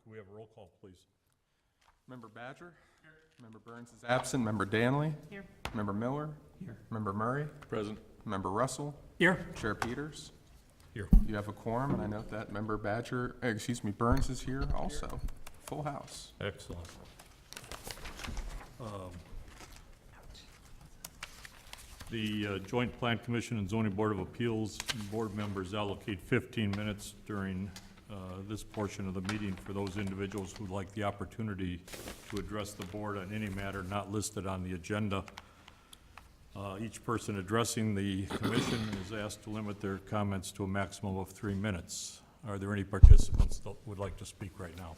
Could we have a roll call, please? Member Badger? Here. Member Burns is absent. Member Danley? Here. Member Miller? Here. Member Murray? Present. Member Russell? Here. Chair Peters? Here. You have a quorum, and I note that Member Burns is here also. Full house. Excellent. The Joint Plan Commission and Zoning Board of Appeals board members allocate 15 minutes during this portion of the meeting for those individuals who'd like the opportunity to address the board on any matter not listed on the agenda. Each person addressing the commission is asked to limit their comments to a maximum of 3 minutes. Are there any participants that would like to speak right now?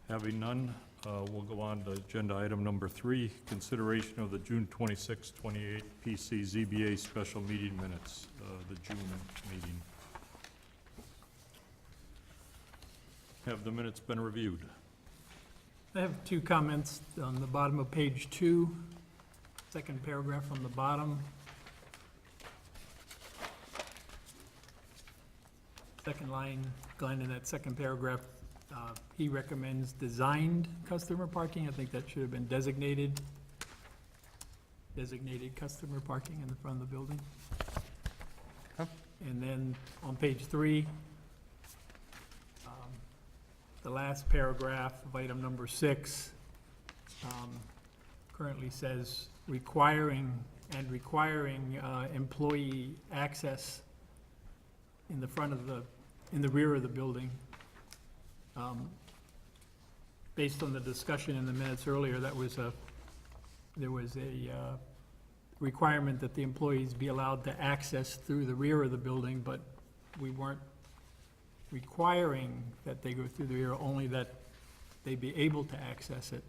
Having none, we'll go on to agenda item number 3, consideration of the June 26, 28 PC ZBA special meeting minutes, the June meeting. Have the minutes been reviewed? I have two comments on the bottom of page 2, second paragraph on the bottom. Second line, Glenn, in that second paragraph, he recommends designed customer parking. I think that should have been designated customer parking in the front of the building. Okay. And then on page 3, the last paragraph of item number 6 currently says requiring employee access in the rear of the building. Based on the discussion in the minutes earlier, there was a requirement that the employees be allowed to access through the rear of the building, but we weren't requiring that they go through the rear, only that they be able to access it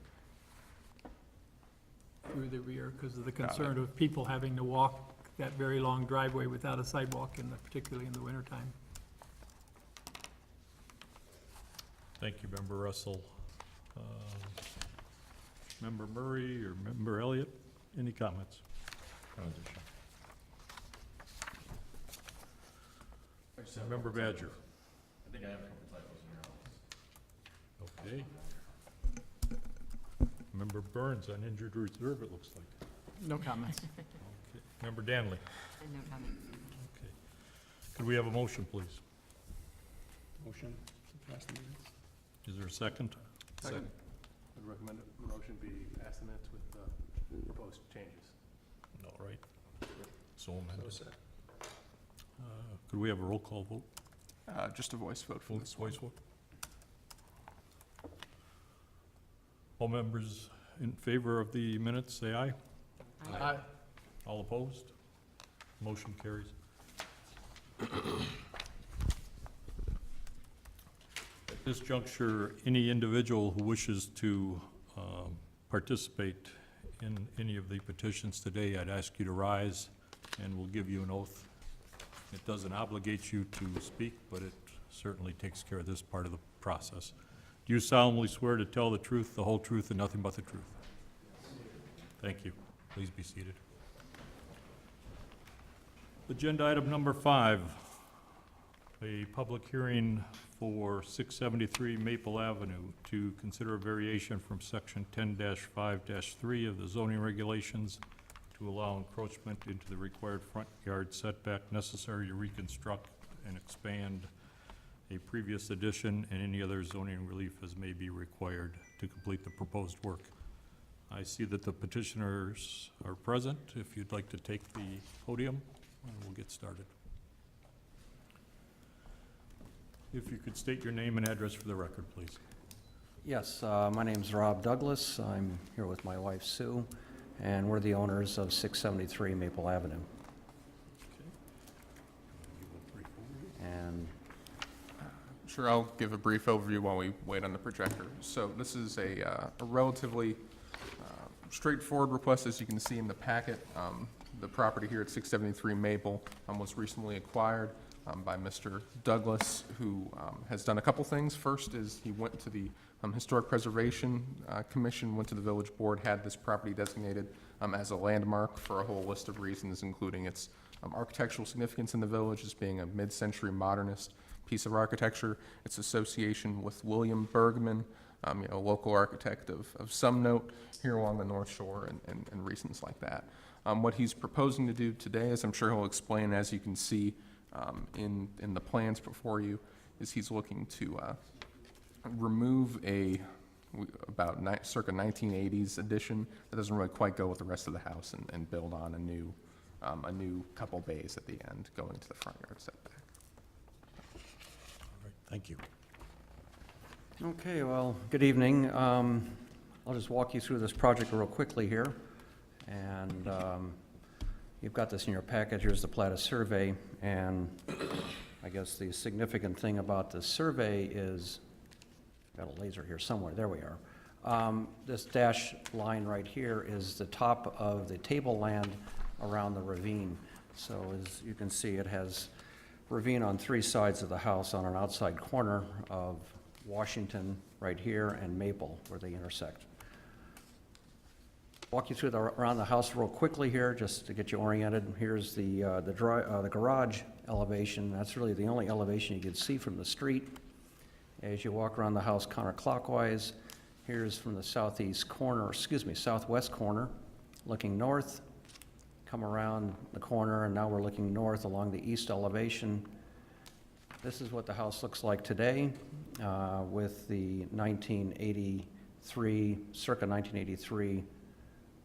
through the rear because of the concern of people having to walk that very long driveway without a sidewalk, particularly in the wintertime. Thank you, Member Russell. Member Murray or Member Elliott, any comments? Member Badger. I think I have a couple typos in here. Okay. Member Burns on injured reserve, it looks like. No comments. Okay. Member Danley. No comment. Okay. Could we have a motion, please? Motion to pass the minutes? Is there a second? Second. I'd recommend the motion be pass the minutes with proposed changes. All right. So amended. Could we have a roll call vote? Just a voice vote for this one. Voice vote. All members in favor of the minutes, say aye. Aye. All opposed? Motion carries. At this juncture, any individual who wishes to participate in any of the petitions today, I'd ask you to rise and we'll give you an oath. It doesn't obligate you to speak, but it certainly takes care of this part of the process. Do you solemnly swear to tell the truth, the whole truth, and nothing but the truth? Thank you. Please be seated. Agenda item number 5, a public hearing for 673 Maple Avenue to consider a variation from section 10-5-3 of the zoning regulations to allow encroachment into the required front yard setback necessary to reconstruct and expand a previous addition and any other zoning relief as may be required to complete the proposed work. I see that the petitioners are present. If you'd like to take the podium, and we'll get started. If you could state your name and address for the record, please. Yes, my name's Rob Douglas. I'm here with my wife Sue, and we're the owners of 673 Maple Avenue. And Sure, I'll give a brief overview while we wait on the projector. So this is a relatively straightforward request, as you can see in the packet. The property here at 673 Maple was recently acquired by Mr. Douglas, who has done a couple things. First is he went to the Historic Preservation Commission, went to the village board, had this property designated as a landmark for a whole list of reasons, including its architectural significance in the village as being a mid-century modernist piece of architecture. Its association with William Bergman, a local architect of some note here along the North Shore and reasons like that. What he's proposing to do today, as I'm sure he'll explain, as you can see in the plans before you, is he's looking to remove circa 1980s addition that doesn't really quite go with the rest of the house and build on a new couple bays at the end going to the front yard setback. Thank you. Okay, well, good evening. I'll just walk you through this project real quickly here. And you've got this in your packet. Here's the plat of survey. And I guess the significant thing about this survey is, got a laser here somewhere, there we are. This dash line right here is the top of the tableland around the ravine. So as you can see, it has ravine on 3 sides of the house on an outside corner of Washington right here and Maple where they intersect. Walk you through around the house real quickly here, just to get you oriented. Here's the garage elevation. That's really the only elevation you can see from the street. As you walk around the house counterclockwise, here's from the southwest corner, looking north. Come around the corner, and now we're looking north along the east elevation. This is what the house looks like today, with the circa 1983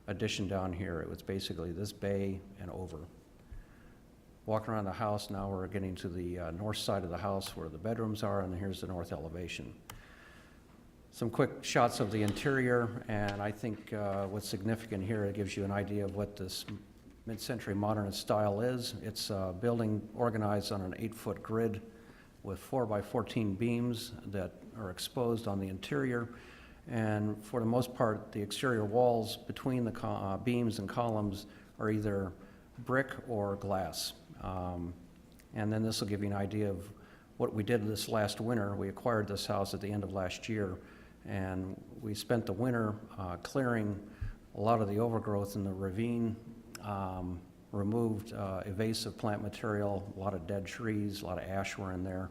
addition down here. It was basically this bay and over. Walking around the house, now we're getting to the north side of the house where the bedrooms are, and here's the north elevation. Some quick shots of the interior, and I think what's significant here, it gives you an idea of what this mid-century modernist style is. It's a building organized on an 8-foot grid with 4x14 beams that are exposed on the interior. And for the most part, the exterior walls between the beams and columns are either brick or glass. And then this will give you an idea of what we did this last winter. We acquired this house at the end of last year, and we spent the winter clearing a lot of the overgrowth in the ravine, removed invasive plant material, a lot of dead trees, a lot of ash were in there,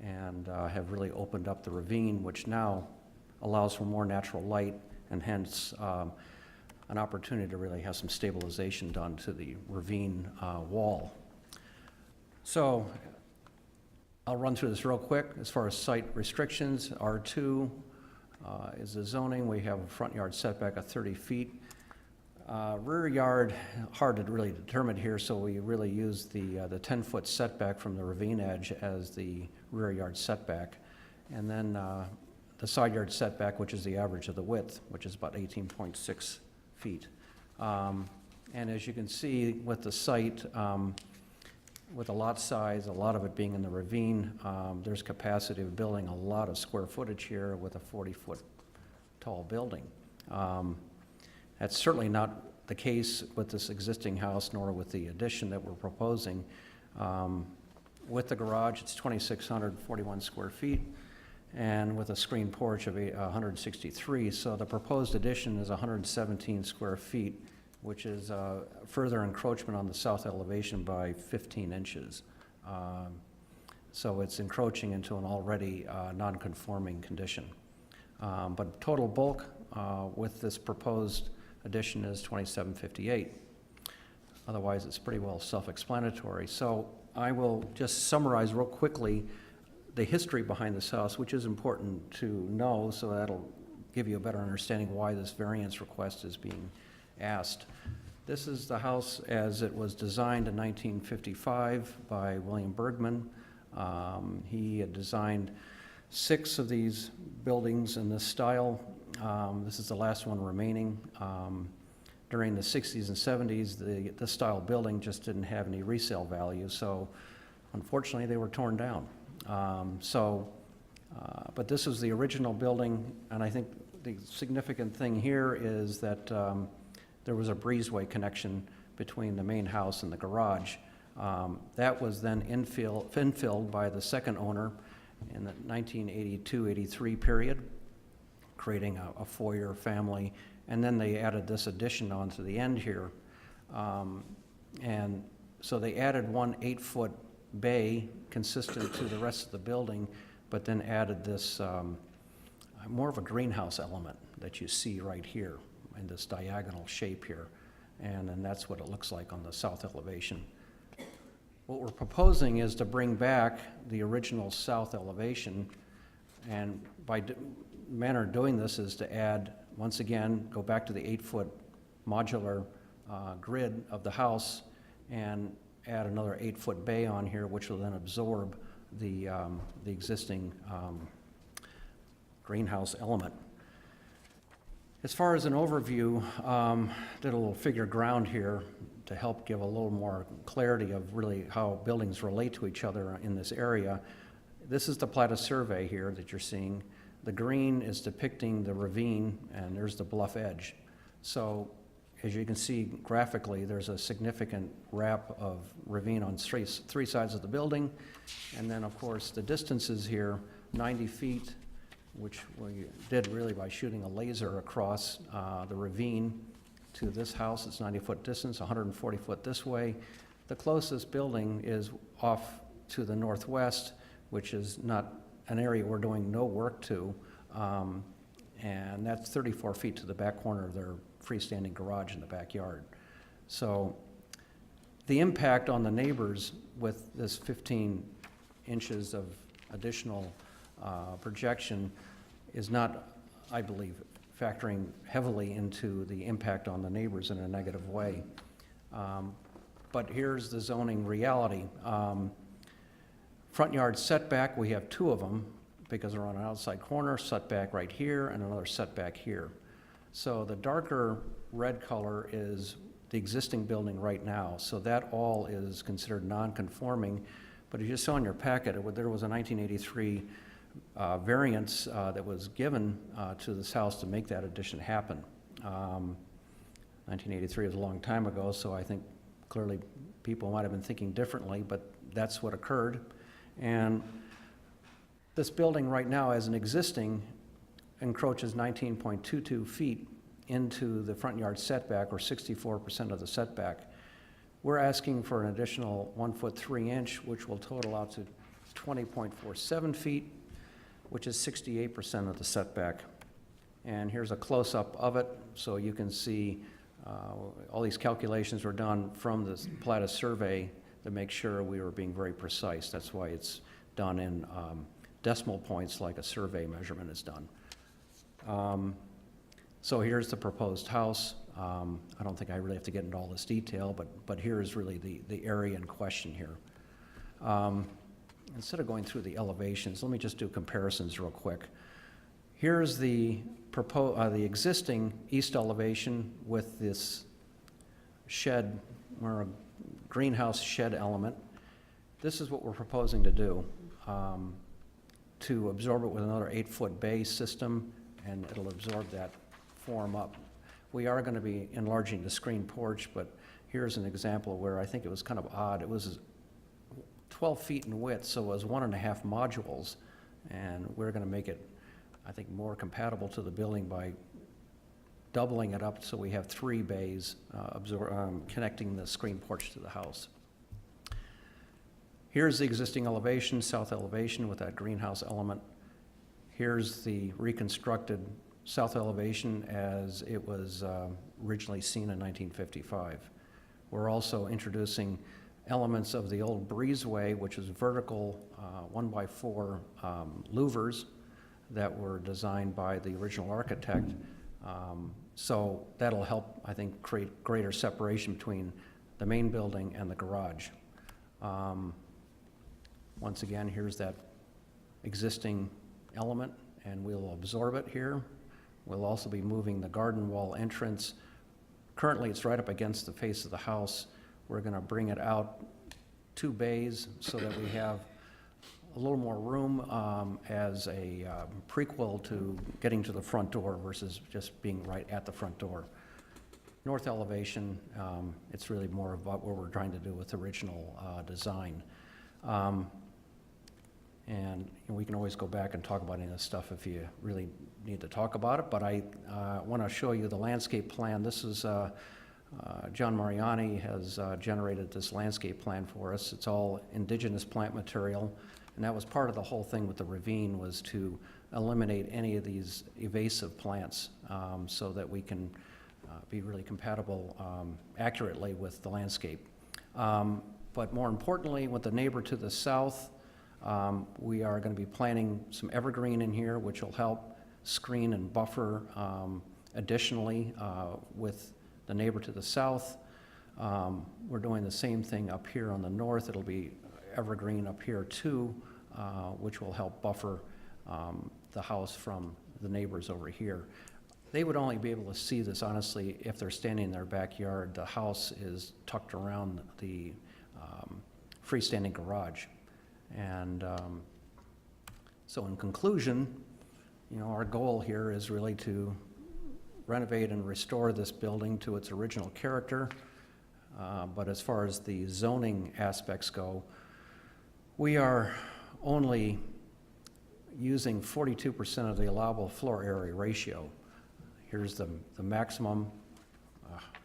and have really opened up the ravine, which now allows for more natural light and hence an opportunity to really have some stabilization done to the ravine wall. So I'll run through this real quick. As far as site restrictions, R2 is the zoning. We have a front yard setback of 30 feet. Rear yard, hard to really determine here, so we really use the 10-foot setback from the ravine edge as the rear yard setback. And then the side yard setback, which is the average of the width, which is about 18.6 feet. And as you can see with the site, with the lot size, a lot of it being in the ravine, there's capacity of building a lot of square footage here with a 40-foot tall building. That's certainly not the case with this existing house, nor with the addition that we're proposing. With the garage, it's 2,641 square feet, and with a screen porch of 163. So the proposed addition is 117 square feet, which is further encroachment on the south elevation by 15 inches. So it's encroaching into an already non-conforming condition. But total bulk with this proposed addition is 2758. Otherwise, it's pretty well self-explanatory. So I will just summarize real quickly the history behind this house, which is important to know, so that'll give you a better understanding why this variance request is being asked. This is the house as it was designed in 1955 by William Bergman. He had designed 6 of these buildings in this style. This is the last one remaining. During the 60s and 70s, this style building just didn't have any resale value, so unfortunately they were torn down. But this was the original building, and I think the significant thing here is that there was a breezeway connection between the main house and the garage. That was then infilled by the second owner in the 1982-83 period, creating a foyer family, and then they added this addition onto the end here. And so they added one 8-foot bay consistent to the rest of the building, but then added this more of a greenhouse element that you see right here in this diagonal shape here. And then that's what it looks like on the south elevation. What we're proposing is to bring back the original south elevation, and by manner of doing this is to add, once again, go back to the 8-foot modular grid of the house and add another 8-foot bay on here, which will then absorb the existing greenhouse element. As far as an overview, did a little figure ground here to help give a little more clarity of really how buildings relate to each other in this area. This is the Plata survey here that you're seeing. The green is depicting the ravine, and there's the bluff edge. So as you can see graphically, there's a significant wrap of ravine on three sides of the building. And then, of course, the distances here, 90 feet, which we did really by shooting a laser across the ravine to this house. It's 90-foot distance, 140 foot this way. The closest building is off to the northwest, which is not an area we're doing no work to, and that's 34 feet to the back corner of their freestanding garage in the backyard. So the impact on the neighbors with this 15 inches of additional projection is not, I believe, factoring heavily into the impact on the neighbors in a negative way. But here's the zoning reality. Front yard setback, we have two of them because they're on an outside corner, setback right here and another setback here. So the darker red color is the existing building right now. So that all is considered non-conforming. But as you saw in your packet, there was a 1983 variance that was given to this house to make that addition happen. 1983 is a long time ago, so I think clearly people might have been thinking differently, but that's what occurred. And this building right now, as an existing, encroaches 19.22 feet into the front yard setback, or 64% of the setback. We're asking for an additional 1 foot 3 inch, which will total out to 20.47 feet, which is 68% of the setback. And here's a close-up of it, so you can see all these calculations were done from the Plata survey to make sure we were being very precise. That's why it's done in decimal points like a survey measurement is done. So here's the proposed house. I don't think I really have to get into all this detail, but here is really the area in question here. Instead of going through the elevations, let me just do comparisons real quick. Here's the existing east elevation with this shed, or a greenhouse shed element. This is what we're proposing to do, to absorb it with another 8-foot bay system, and it'll absorb that form up. We are going to be enlarging the screen porch, but here's an example where I think it was kind of odd. It was 12 feet in width, so it was 1.5 modules, and we're going to make it, I think, more compatible to the building by doubling it up so we have 3 bays connecting the screen porch to the house. Here's the existing elevation, south elevation with that greenhouse element. Here's the reconstructed south elevation as it was originally seen in 1955. We're also introducing elements of the old breezeway, which is vertical 1x4 louvers that were designed by the original architect. So that'll help, I think, create greater separation between the main building and the garage. Once again, here's that existing element, and we'll absorb it here. We'll also be moving the garden wall entrance. Currently, it's right up against the face of the house. We're going to bring it out 2 bays so that we have a little more room as a prequel to getting to the front door versus just being right at the front door. North elevation, it's really more about what we're trying to do with the original design. And we can always go back and talk about any of this stuff if you really need to talk about it, but I want to show you the landscape plan. This is John Mariani has generated this landscape plan for us. It's all indigenous plant material, and that was part of the whole thing with the ravine, was to eliminate any of these invasive plants so that we can be really compatible accurately with the landscape. But more importantly, with the neighbor to the south, we are going to be planting some evergreen in here, which will help screen and buffer additionally with the neighbor to the south. We're doing the same thing up here on the north. It'll be evergreen up here too, which will help buffer the house from the neighbors over here. They would only be able to see this, honestly, if they're standing in their backyard. The house is tucked around the freestanding garage. And so in conclusion, you know, our goal here is really to renovate and restore this building to its original character. But as far as the zoning aspects go, we are only using 42% of the allowable floor area ratio. Here's the maximum.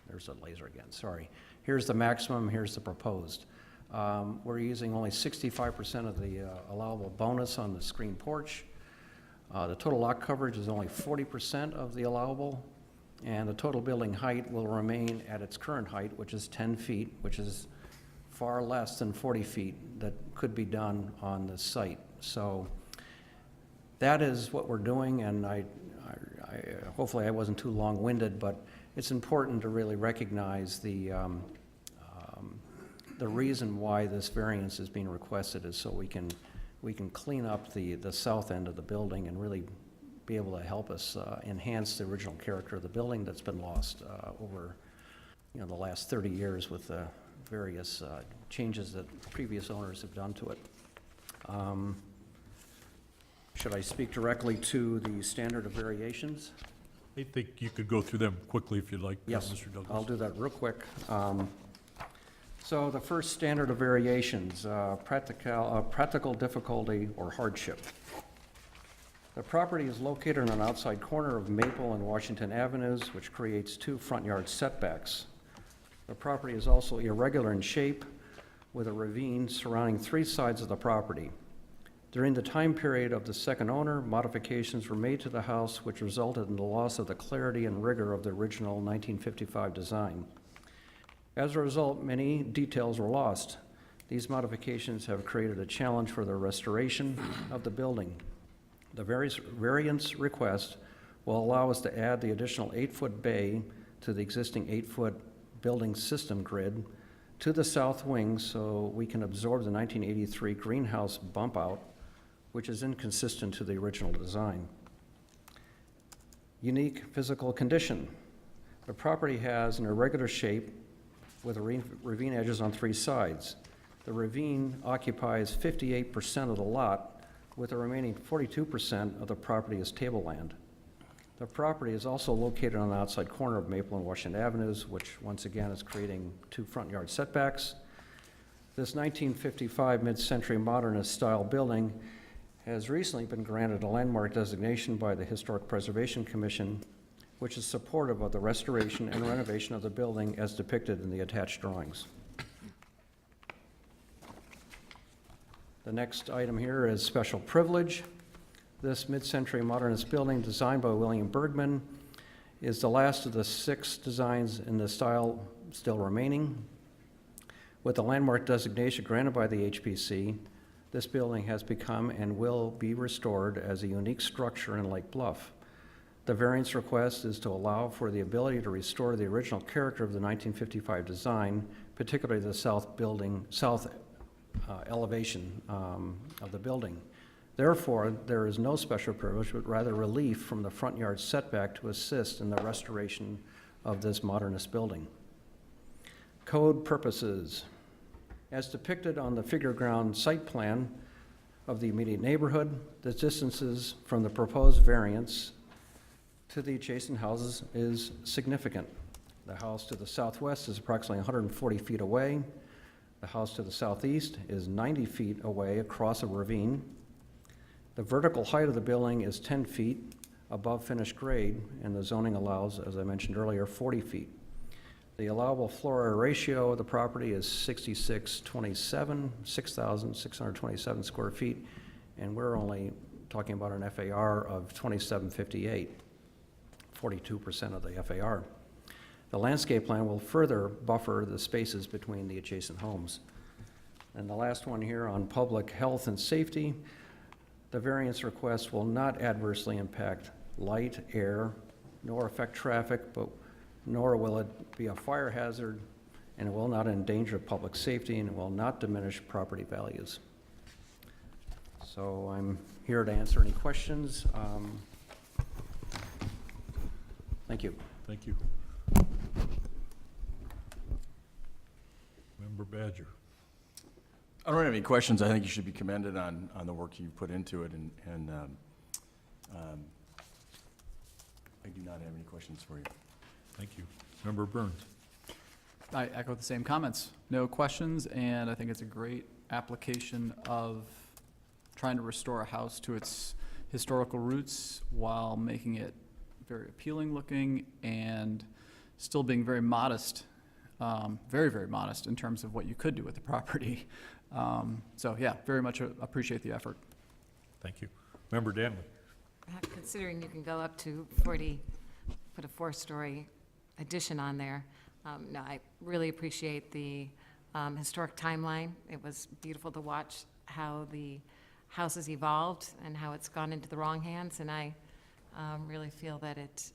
There's a laser again, sorry. Here's the maximum, here's the proposed. We're using only 65% of the allowable bonus on the screen porch. The total lot coverage is only 40% of the allowable, and the total building height will remain at its current height, which is 10 feet, which is far less than 40 feet that could be done on this site. So that is what we're doing, and hopefully I wasn't too long-winded, but it's important to really recognize the reason why this variance is being requested is so we can clean up the south end of the building and really be able to help us enhance the original character of the building that's been lost over, you know, the last 30 years with the various changes that previous owners have done to it. Should I speak directly to the standard of variations? I think you could go through them quickly if you'd like, Yes, Mr. Douglas. I'll do that real quick. So the first standard of variations, practical difficulty or hardship. The property is located on an outside corner of Maple and Washington Avenues, which creates 2 front yard setbacks. The property is also irregular in shape, with a ravine surrounding 3 sides of the property. During the time period of the second owner, modifications were made to the house which resulted in the loss of the clarity and rigor of the original 1955 design. As a result, many details were lost. These modifications have created a challenge for the restoration of the building. The variance request will allow us to add the additional 8-foot bay to the existing 8-foot building system grid to the south wing so we can absorb the 1983 greenhouse bump out, which is inconsistent to the original design. Unique physical condition. The property has an irregular shape with ravine edges on 3 sides. The ravine occupies 58% of the lot, with the remaining 42% of the property as tableland. The property is also located on the outside corner of Maple and Washington Avenues, which once again is creating 2 front yard setbacks. This 1955 mid-century modernist style building has recently been granted a landmark designation by the Historic Preservation Commission, which is supportive of the restoration and renovation of the building as depicted in the attached drawings. The next item here is special privilege. This mid-century modernist building designed by William Bergman is the last of the 6 designs in the style still remaining. With the landmark designation granted by the HPC, this building has become and will be restored as a unique structure in Lake Bluff. The variance request is to allow for the ability to restore the original character of the 1955 design, particularly the south elevation of the building. Therefore, there is no special privilege, but rather relief from the front yard setback to assist in the restoration of this modernist building. Code purposes. As depicted on the figure ground site plan of the immediate neighborhood, the distances from the proposed variance to the adjacent houses is significant. The house to the southwest is approximately 140 feet away. The house to the southeast is 90 feet away across a ravine. The vertical height of the building is 10 feet above finished grade, and the zoning allows, as I mentioned earlier, 40 feet. The allowable floor area ratio of the property is 6627, 6,627 square feet, and we're only talking about an FAR of 2758, 42% of the FAR. The landscape plan will further buffer the spaces between the adjacent homes. And the last one here on public health and safety, the variance request will not adversely impact light, air, nor affect traffic, nor will it be a fire hazard, and it will not endanger public safety, and it will not diminish property values. So I'm here to answer any questions. Thank you. Thank you. Member Badger. I don't have any questions. I think you should be commended on the work you've put into it, and I do not have any questions for you. Thank you. Member Burns. I echo the same comments. No questions, and I think it's a great application of trying to restore a house to its historical roots while making it very appealing looking and still being very modest, very, very modest in terms of what you could do with the property. So yeah, very much appreciate the effort. Thank you. Member Danley. Considering you can go up to 40, put a 4-story addition on there, no, I really appreciate the historic timeline. It was beautiful to watch how the house has evolved and how it's gone into the wrong hands, and I really feel that it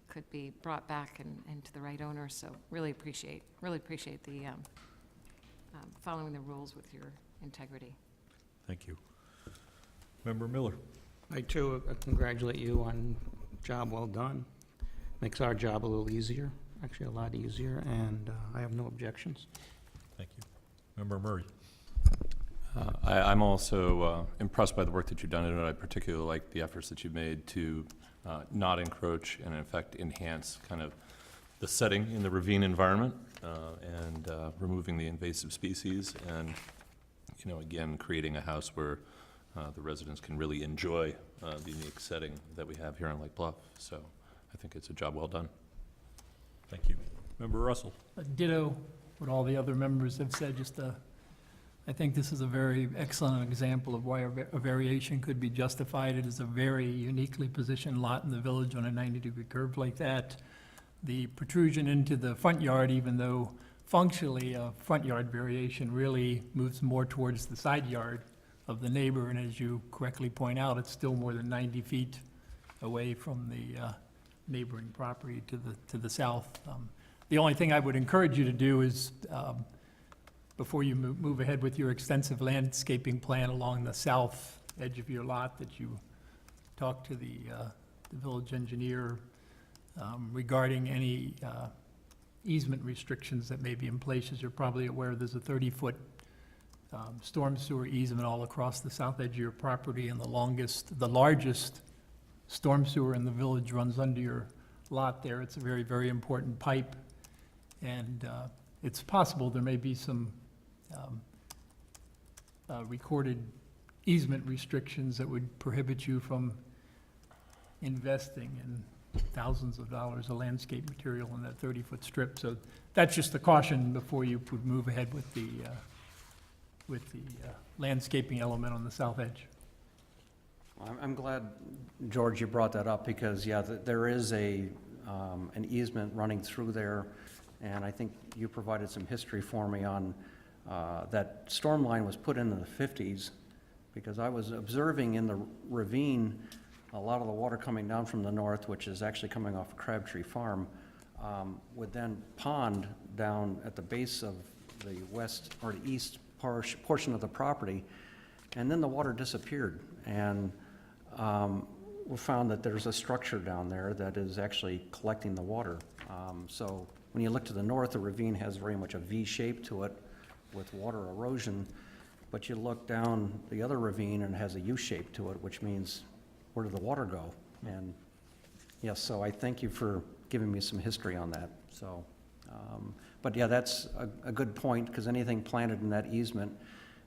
could be brought back and to the right owner, so really appreciate the following the rules with your integrity. Thank you. Member Miller. I too congratulate you on a job well done. Makes our job a little easier, actually a lot easier, and I have no objections. Thank you. Member Murray. I'm also impressed by the work that you've done, and I particularly like the efforts that you've made to not encroach and in fact enhance kind of the setting in the ravine environment and removing the invasive species and, you know, again, creating a house where the residents can really enjoy the unique setting that we have here on Lake Bluff. So I think it's a job well done. Thank you. Member Russell. Ditto what all the other members have said, I think this is a very excellent example of why a variation could be justified. It is a very uniquely positioned lot in the village on a 90-degree curve like that. The protrusion into the front yard, even though functionally a front yard variation really moves more towards the side yard of the neighbor, and as you correctly point out, it's still more than 90 feet away from the neighboring property to the south. The only thing I would encourage you to do is, before you move ahead with your extensive landscaping plan along the south edge of your lot, that you talk to the village engineer regarding any easement restrictions that may be in place. As you're probably aware, there's a 30-foot storm sewer easement all across the south edge of your property, and the largest storm sewer in the village runs under your lot there. It's a very, very important pipe, and it's possible there may be some recorded easement restrictions that would prohibit you from investing in thousands of dollars of landscape material in that 30-foot strip. So that's just a caution before you would move ahead with the landscaping element on the south edge. I'm glad, George, you brought that up, because, yeah, there is an easement running through there, and I think you provided some history for me on that storm line was put in the 50s, because I was observing in the ravine a lot of the water coming down from the north, which is actually coming off Crabtree Farm, would then pond down at the base of the west or the east portion of the property, and then the water disappeared. And we found that there's a structure down there that is actually collecting the water. So when you look to the north, the ravine has very much a V shape to it with water erosion, but you look down the other ravine and it has a U shape to it, which means where did the water go? And yes, so I thank you for giving me some history on that. So, but yeah, that's a good point, because anything planted in that easement,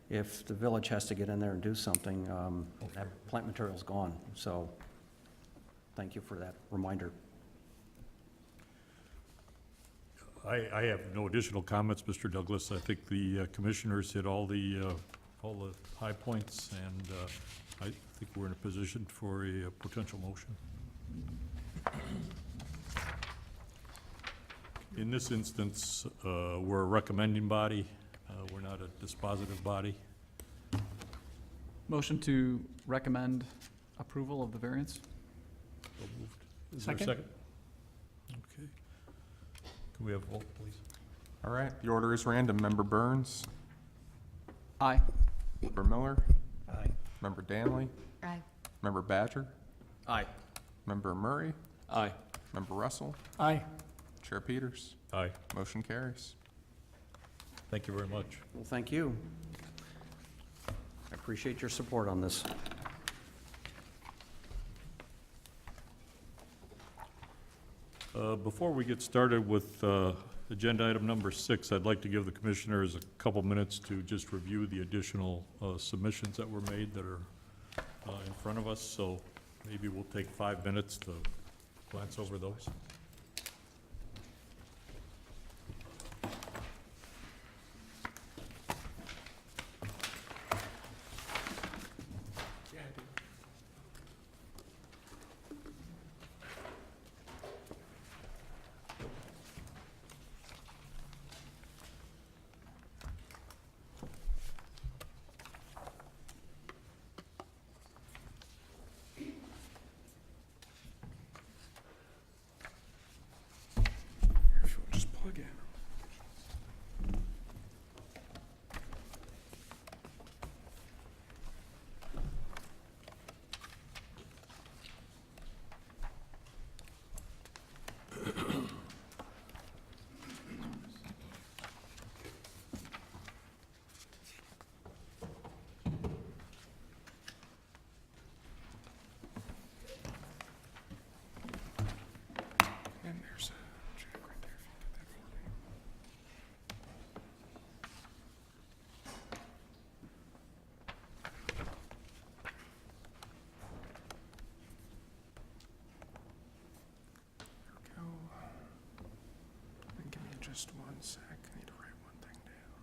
if the village has to get in there and do something, that plant material's gone. So thank you for that reminder. I have no additional comments, Mr. Douglas. I think the commissioners hit all the high points, and I think we're in a position for a potential motion. In this instance, we're a recommending body. We're not a dispositive body. Motion to recommend approval of the variance? So moved. Is there a Second. second? Okay. Can we have a vote, please? All right, the order is random. Member Burns, Aye. Member Miller, Aye. Member Danley, Aye. Member Badger, Aye. Member Murray, Aye. Member Russell, Aye. Chair Peters. Aye. Motion carries. Thank you very much. Well, thank you. I appreciate your support on this. Before we get started with agenda item number 6, I'd like to give the commissioners a couple minutes to just review the additional submissions that were made that are in front of us. So maybe we'll take 5 minutes to glance over those. Just plug in. And there's a check right there if you did that for me. There we go. And give me just 1 sec. I need to write one thing down.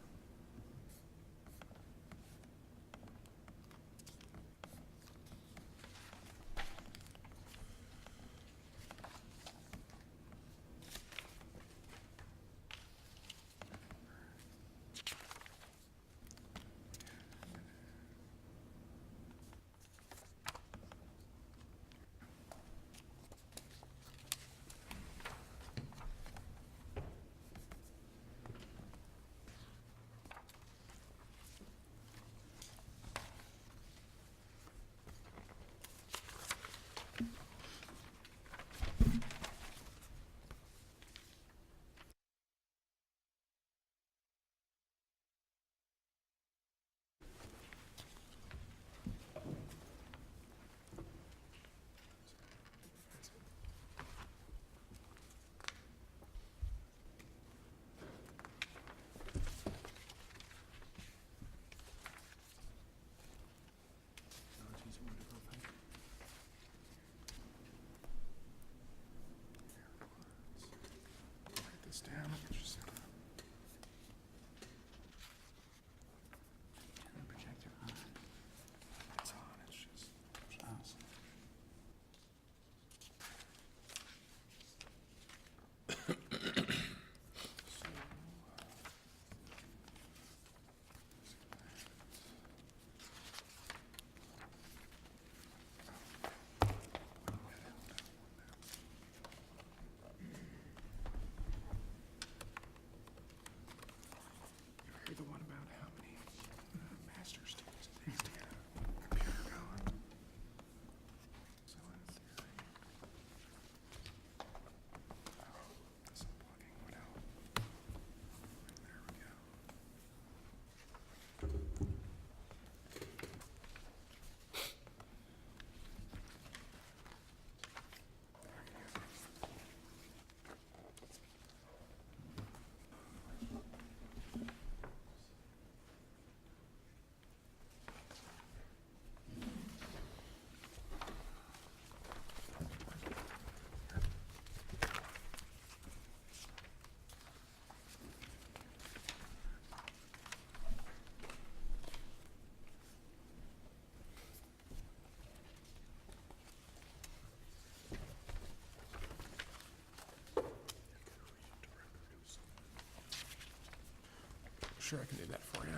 Sure, I can do that for you.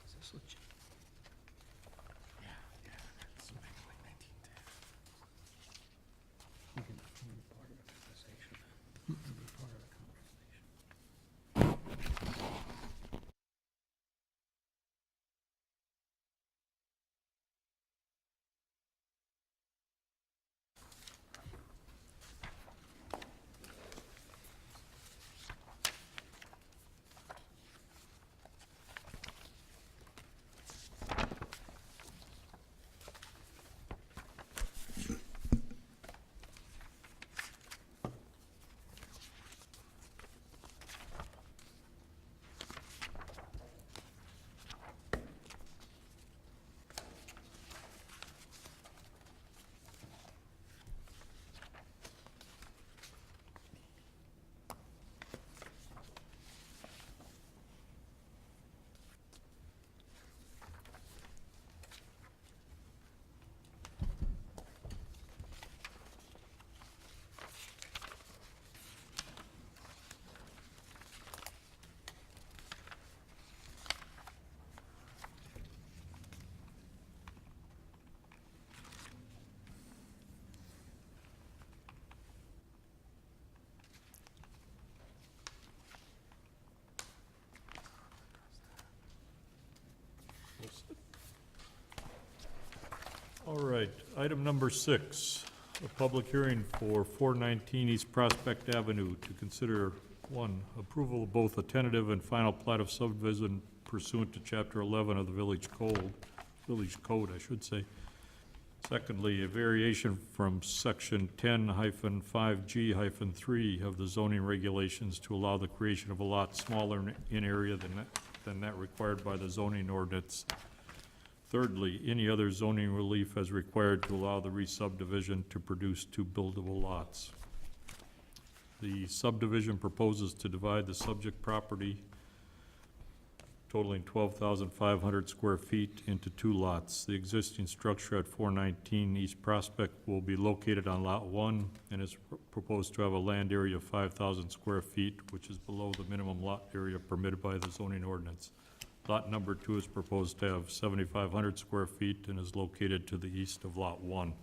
Is this legit? We can be part of the conversation. We can be part of the conversation. All right, item number 6, a public hearing for 419 East Prospect Avenue to consider, 1, approval of both a tentative and final plat of subdivision pursuant to Chapter 11 of the Village Code, I should say. Secondly, a variation from Section 10-5G-3 of the zoning regulations to allow the creation of a lot smaller in area than that required by the zoning ordinance. Thirdly, any other zoning relief as required to allow the re-subdivision to produce 2 buildable lots. The subdivision proposes to divide the subject property totaling 12,500 square feet into 2 lots. The existing structure at 419 East Prospect will be located on Lot 1 and is proposed to have a land area of 5,000 square feet, which is below the minimum lot area permitted by the zoning ordinance. Lot number 2 is proposed to have 7,500 square feet and is located to the east of Lot 1.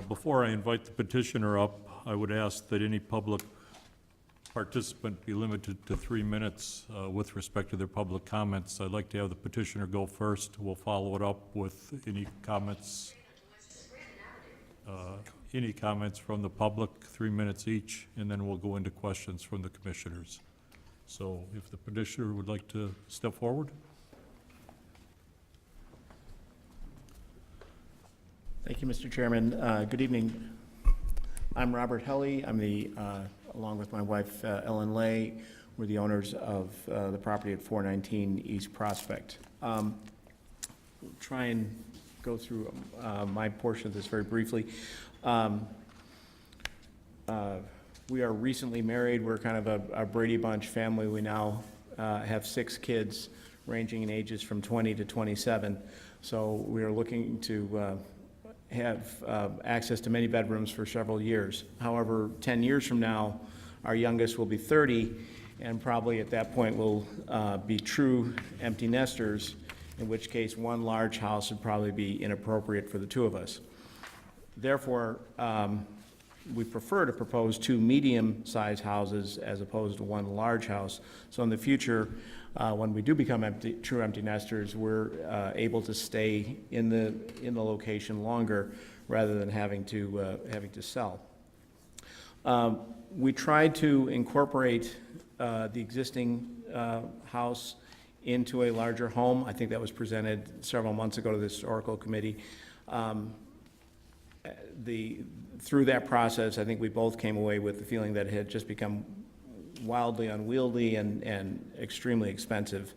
Before I invite the petitioner up, I would ask that any public participant be limited to 3 minutes with respect to their public comments. I'd like to have the petitioner go first. We'll follow it up with any comments from the public, 3 minutes each, and then we'll go into questions from the commissioners. So if the petitioner would like to step forward. Thank you, Mr. Chairman. Good evening. I'm Robert Helly. I'm along with my wife, Ellen Lay, we're the owners of the property at 419 East Prospect. We'll try and go through my portion of this very briefly. We are recently married. We're kind of a Brady Bunch family. We now have 6 kids ranging in ages from 20 to 27. So we are looking to have access to many bedrooms for several years. However, 10 years from now, our youngest will be 30, and probably at that point will be true empty nesters, in which case 1 large house would probably be inappropriate for the 2 of us. Therefore, we prefer to propose 2 medium-sized houses as opposed to 1 large house. So in the future, when we do become true empty nesters, we're able to stay in the location longer rather than having to sell. We tried to incorporate the existing house into a larger home. I think that was presented several months ago to the Historical Committee. Through that process, I think we both came away with the feeling that it had just become wildly unwieldy and extremely expensive.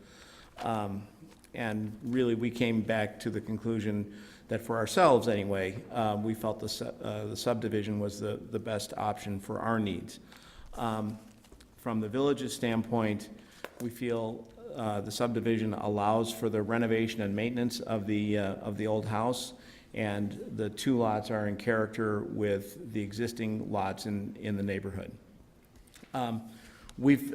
And really, we came back to the conclusion that for ourselves anyway, we felt the subdivision was the best option for our needs. From the village's standpoint, we feel the subdivision allows for the renovation and maintenance of the old house, and the two lots are in character with the existing lots in the neighborhood. We've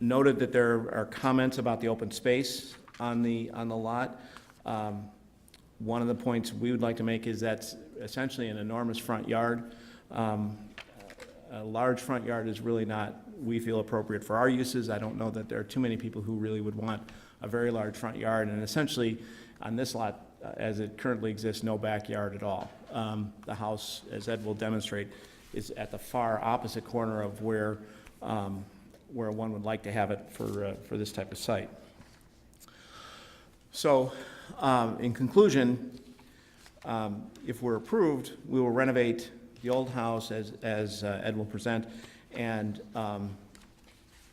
noted that there are comments about the open space on the lot. One of the points we would like to make is that's essentially an enormous front yard. A large front yard is really not, we feel, appropriate for our uses. I don't know that there are too many people who really would want a very large front yard, and essentially, on this lot, as it currently exists, no backyard at all. The house, as Ed will demonstrate, is at the far opposite corner of where one would like to have it for this type of site. So, in conclusion, if we're approved, we will renovate the old house as Ed will present, and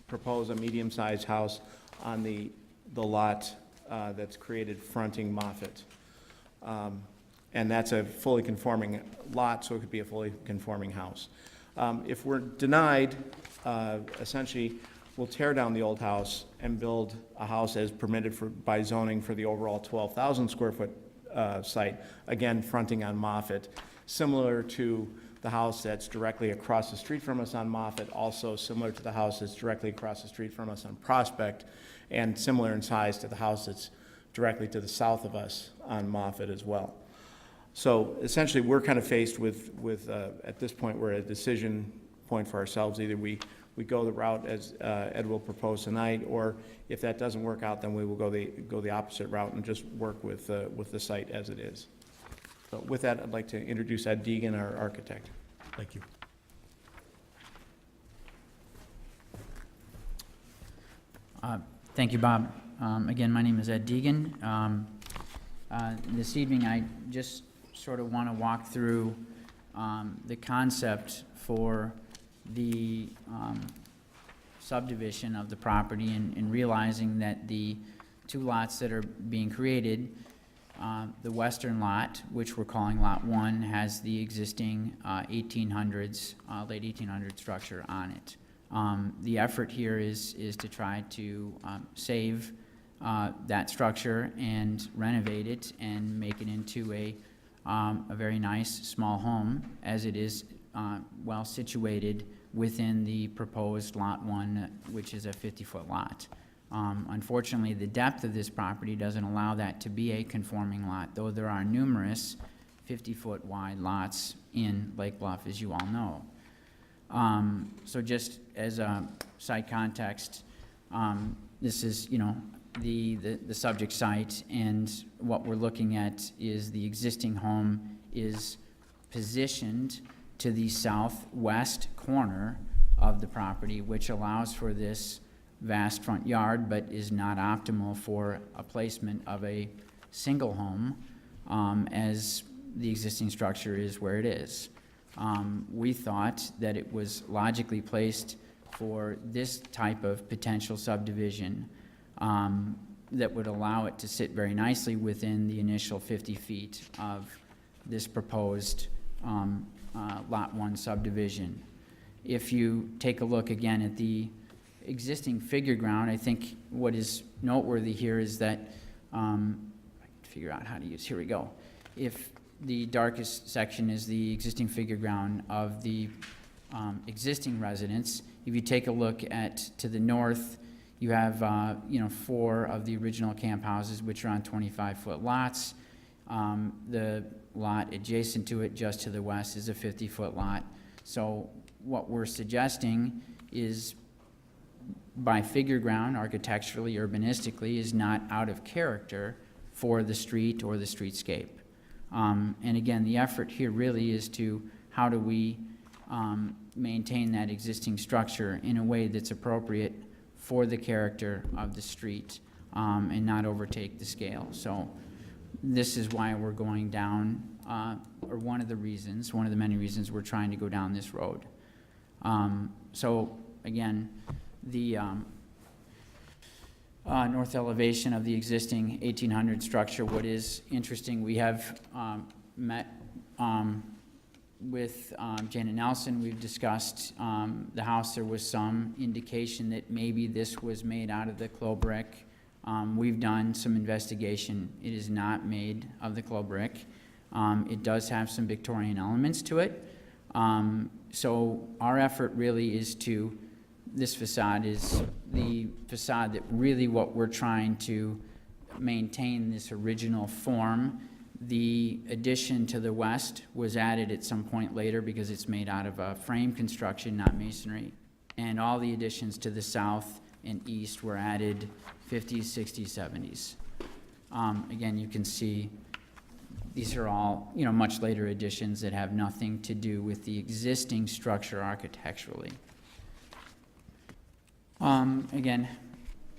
propose a medium-sized house on the lot that's created fronting Moffett. And that's a fully conforming lot, so it could be a fully conforming house. If we're denied, essentially, we'll tear down the old house and build a house as permitted by zoning for the overall 12,000 square foot site, again, fronting on Moffett, similar to the house that's directly across the street from us on Moffett, also similar to the house that's directly across the street from us on Prospect, and similar in size to the house that's directly to the south of us on Moffett as well. So essentially, we're kind of faced with at this point, we're at a decision point for ourselves. Either we go the route as Ed will propose tonight, or if that doesn't work out, then we will go the opposite route and just work with the site as it is. So with that, I'd like to introduce Ed Deegan, our architect. Thank you. Thank you, Bob. Again, my name is Ed Deegan. This evening, I just sort of want to walk through the concept for the subdivision of the property, and realizing that the two lots that are being created, the western lot, which we're calling Lot 1, has the existing 1800s, late 1800s structure on it. The effort here is to try to save that structure and renovate it and make it into a very nice small home, as it is well situated within the proposed Lot 1, which is a 50-foot lot. Unfortunately, the depth of this property doesn't allow that to be a conforming lot, though there are numerous 50-foot wide lots in Lake Bluff, as you all know. So just as a site context, this is, the subject site, and what we're looking at is the existing home is positioned to the southwest corner of the property, which allows for this vast front yard, but is not optimal for a placement of a single home, as the existing structure is where it is. We thought that it was logically placed for this type of potential subdivision that would allow it to sit very nicely within the initial 50 feet of this proposed Lot 1 subdivision. If you take a look again at the existing figure ground, I think what is noteworthy here is that, I can figure out how to use, here we go. If the darkest section is the existing figure ground of the existing residence, if you take a look to the north, you have 4 of the original camp houses, which are on 25-foot lots. The lot adjacent to it, just to the west, is a 50-foot lot. So what we're suggesting is, by figure ground, architecturally, urbanistically, is not out of character for the street or the streetscape. And again, the effort here really is to, how do we maintain that existing structure in a way that's appropriate for the character of the street, and not overtake the scale. So this is why we're going down, or one of the many reasons we're trying to go down this road. north elevation of the existing 1800 structure. What is interesting, we have met with Janet Nelson. We've discussed the house. There was some indication that maybe this was made out of the clay brick. We've done some investigation. It is not made of the clay brick. It does have some Victorian elements to it. So our effort really is to, this facade is the facade that really what we're trying to maintain this original form. The addition to the west was added at some point later because it's made out of a frame construction, not masonry. And all the additions to the south and east were added 50s, 60s, 70s. Again, you can see these are all, much later additions that have nothing to do with the existing structure architecturally. Again,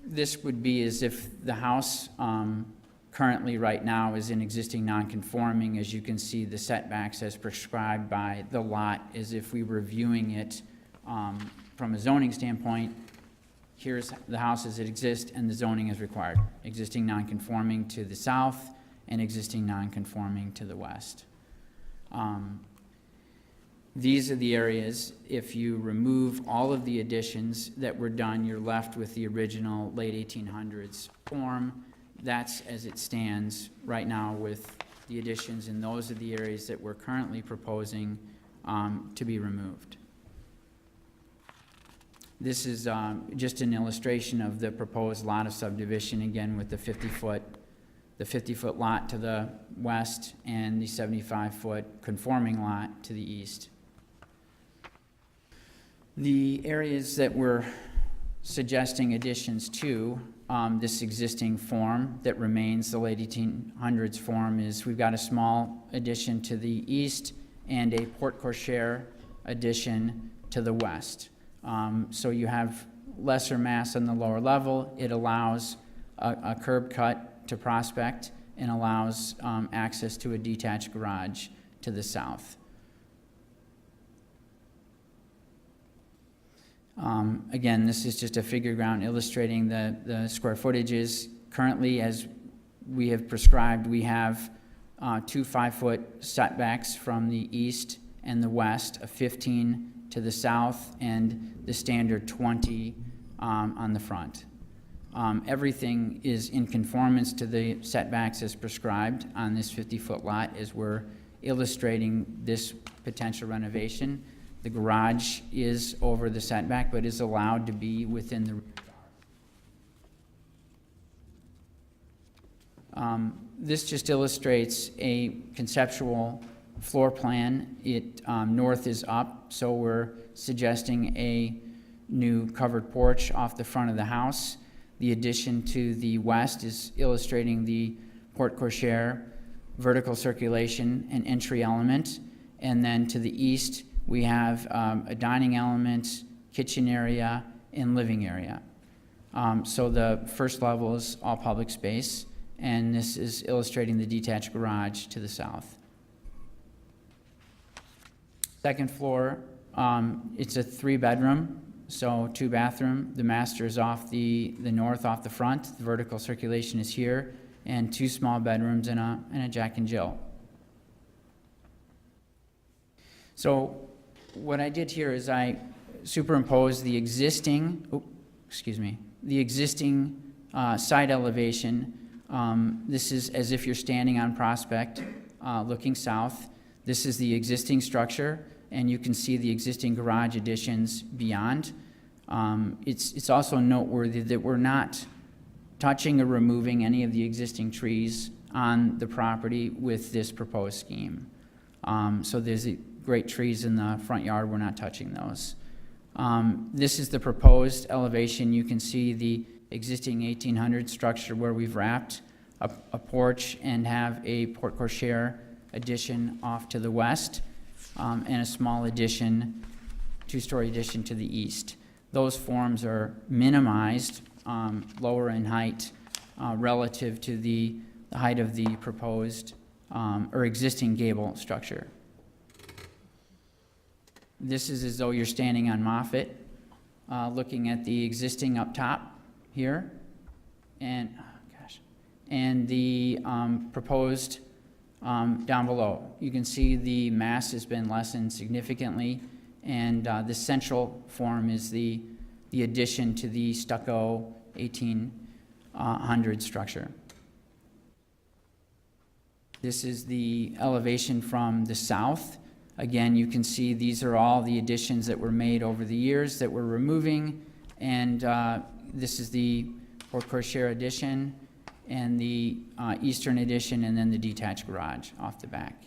this would be as if the house currently right now is an existing non-conforming. As you can see, the setbacks as prescribed by the lot, as if we were viewing it from a zoning standpoint. Here's the house as it exists, and the zoning is required. Existing non-conforming to the south and existing non-conforming to the west. These are the areas, if you remove all of the additions that were done, you're left with the original late 1800s form. That's as it stands right now with the additions, and those are the areas that we're currently proposing to be removed. This is just an illustration of the proposed lot of subdivision, again with the 50-foot lot to the west and the 75-foot conforming lot to the east. The areas that we're suggesting additions to this existing form that remains the late 1800s form is we've got a small addition to the east and a porte cochere addition to the west. So you have lesser mass on the lower level. It allows a curb cut to Prospect and allows access to a detached garage to the south. Again, this is just a figure ground illustrating the square footages. Currently, as we have prescribed, we have 2 5-foot setbacks from the east and the west, a 15 to the south, and the standard 20 on the front. Everything is in conformance to the setbacks as prescribed on this 50-foot lot as we're illustrating this potential renovation. The garage is over the setback, but is allowed to be within the this just illustrates a conceptual floor plan. It north is up, so we're suggesting a new covered porch off the front of the house. The addition to the west is illustrating the porte cochere, vertical circulation, and entry element. And then to the east, we have a dining element, kitchen area, and living area. So the first level is all public space, and this is illustrating the detached garage to the south. Second floor, it's a 3-bedroom, so 2-bathroom. The master is off the north, off the front. The vertical circulation is here, and 2 small bedrooms and a Jack and Jill. So what I did here is I superimposed the existing, side elevation. This is as if you're standing on Prospect, looking south. This is the existing structure, and you can see the existing garage additions beyond. It's also noteworthy that we're not touching or removing any of the existing trees on the property with this proposed scheme. So there's great trees in the front yard, we're not touching those. This is the proposed elevation. You can see the existing 1800 structure where we've wrapped a porch and have a porte cochere addition off to the west, and a small addition, 2-story addition to the east. Those forms are minimized, lower in height relative to the height of the proposed or existing gable structure. This is as though you're standing on Moffett, looking at the existing up top here. and, oh gosh, and the proposed down below. You can see the mass has been lessened significantly, and the central form is the addition to the stucco 1800 structure. This is the elevation from the south. Again, you can see these are all the additions that were made over the years that we're removing, and this is the porte cochere addition and the eastern addition, and then the detached garage off the back.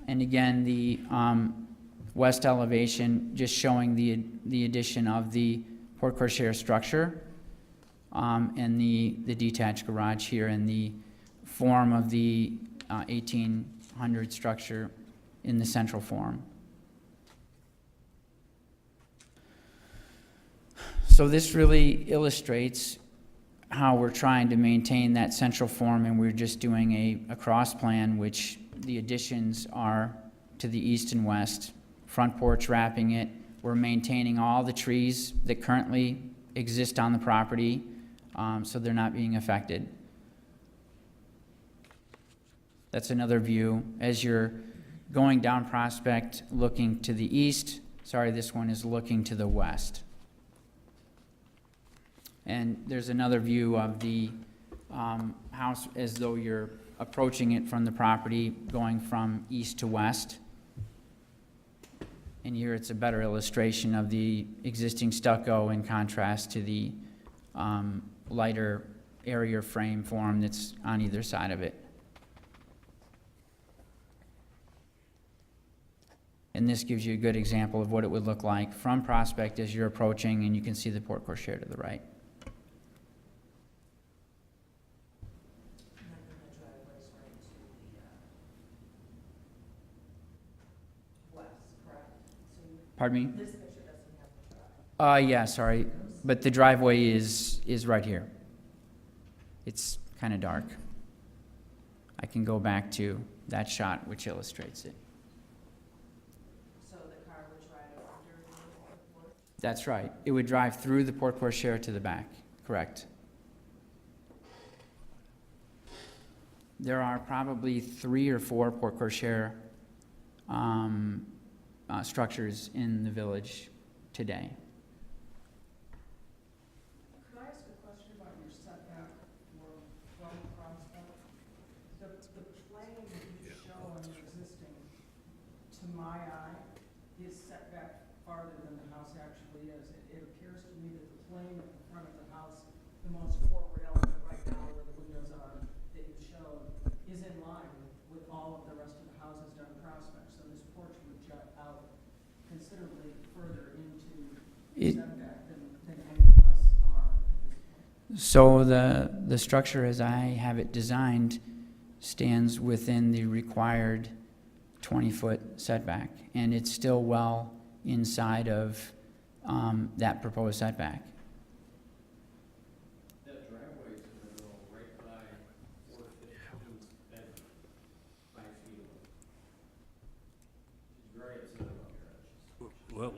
And again, the west elevation just showing the addition of the porte cochere structure and the detached garage here in the form of the 1800 structure in the central form. So this really illustrates how we're trying to maintain that central form, and we're just doing a cross plan, which the additions are to the east and west, front porch wrapping it. We're maintaining all the trees that currently exist on the property, so they're not being affected. That's another view. As you're going down Prospect, looking to the east, sorry, this one is looking to the west. And there's another view of the house as though you're approaching it from the property, going from east to west. And here it's a better illustration of the existing stucco in contrast to the lighter area frame form that's on either side of it. And this gives you a good example of what it would look like from Prospect as you're approaching, and you can see the porte cochere to the right. Pardon me? This picture doesn't have the driveway. Yeah, sorry, but the driveway is right here. It's kind of dark. I can go back to that shot which illustrates it. So the car would drive under the porch? That's right. It would drive through the porte cochere to the back, correct. There are probably 3 or 4 porte cochere structures in the village today. Could I ask a question about your setback from Prospect? The plane that you show on your existing, to my eye, is set back farther than the house actually is. It appears to me that the plane at the front of the house, the most forward element right now where the windows are that you showed, is in line with all of the rest of the houses down Prospect. So this porch would jut out considerably further into setback than any of us are at this point. So the structure as I have it designed stands within the required 20-foot setback, and it's still well inside of that proposed setback. That driveway is gonna go right by 452's bedroom, 5 feet away. She's very upset about your actions. Well,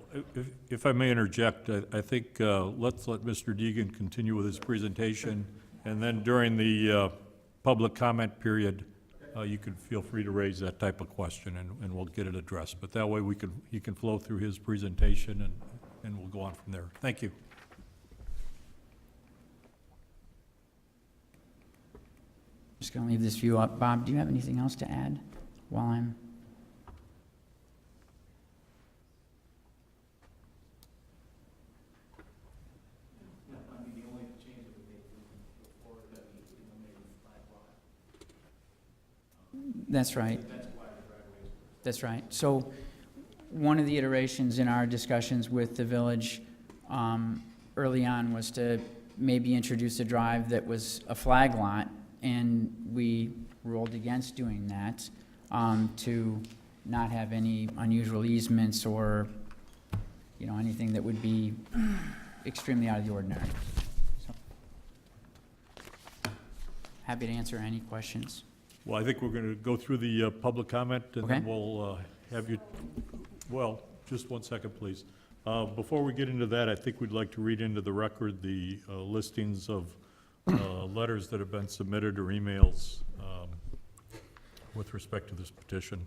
if I may interject, I think let's let Mr. Deegan continue with his presentation, and then during the public comment period, you can feel free to raise that type of question, and we'll get it addressed. But that way, he can flow through his presentation, and we'll go on from there. Thank you. Just going to leave this view up. Bob, do you have anything else to add while I'm? That's right. That's right. So one of the iterations in our discussions with the village early on was to maybe introduce a drive that was a flag lot, and we ruled against doing that to not have any unusual easements or, you know, anything that would be extremely out of the ordinary. So, happy to answer any questions. Well, I think we're going to go through the public comment, and then Okay. we'll have you, well, just one second, please. Before we get into that, I think we'd like to read into the record the listings of letters that have been submitted or emails with respect to this petition.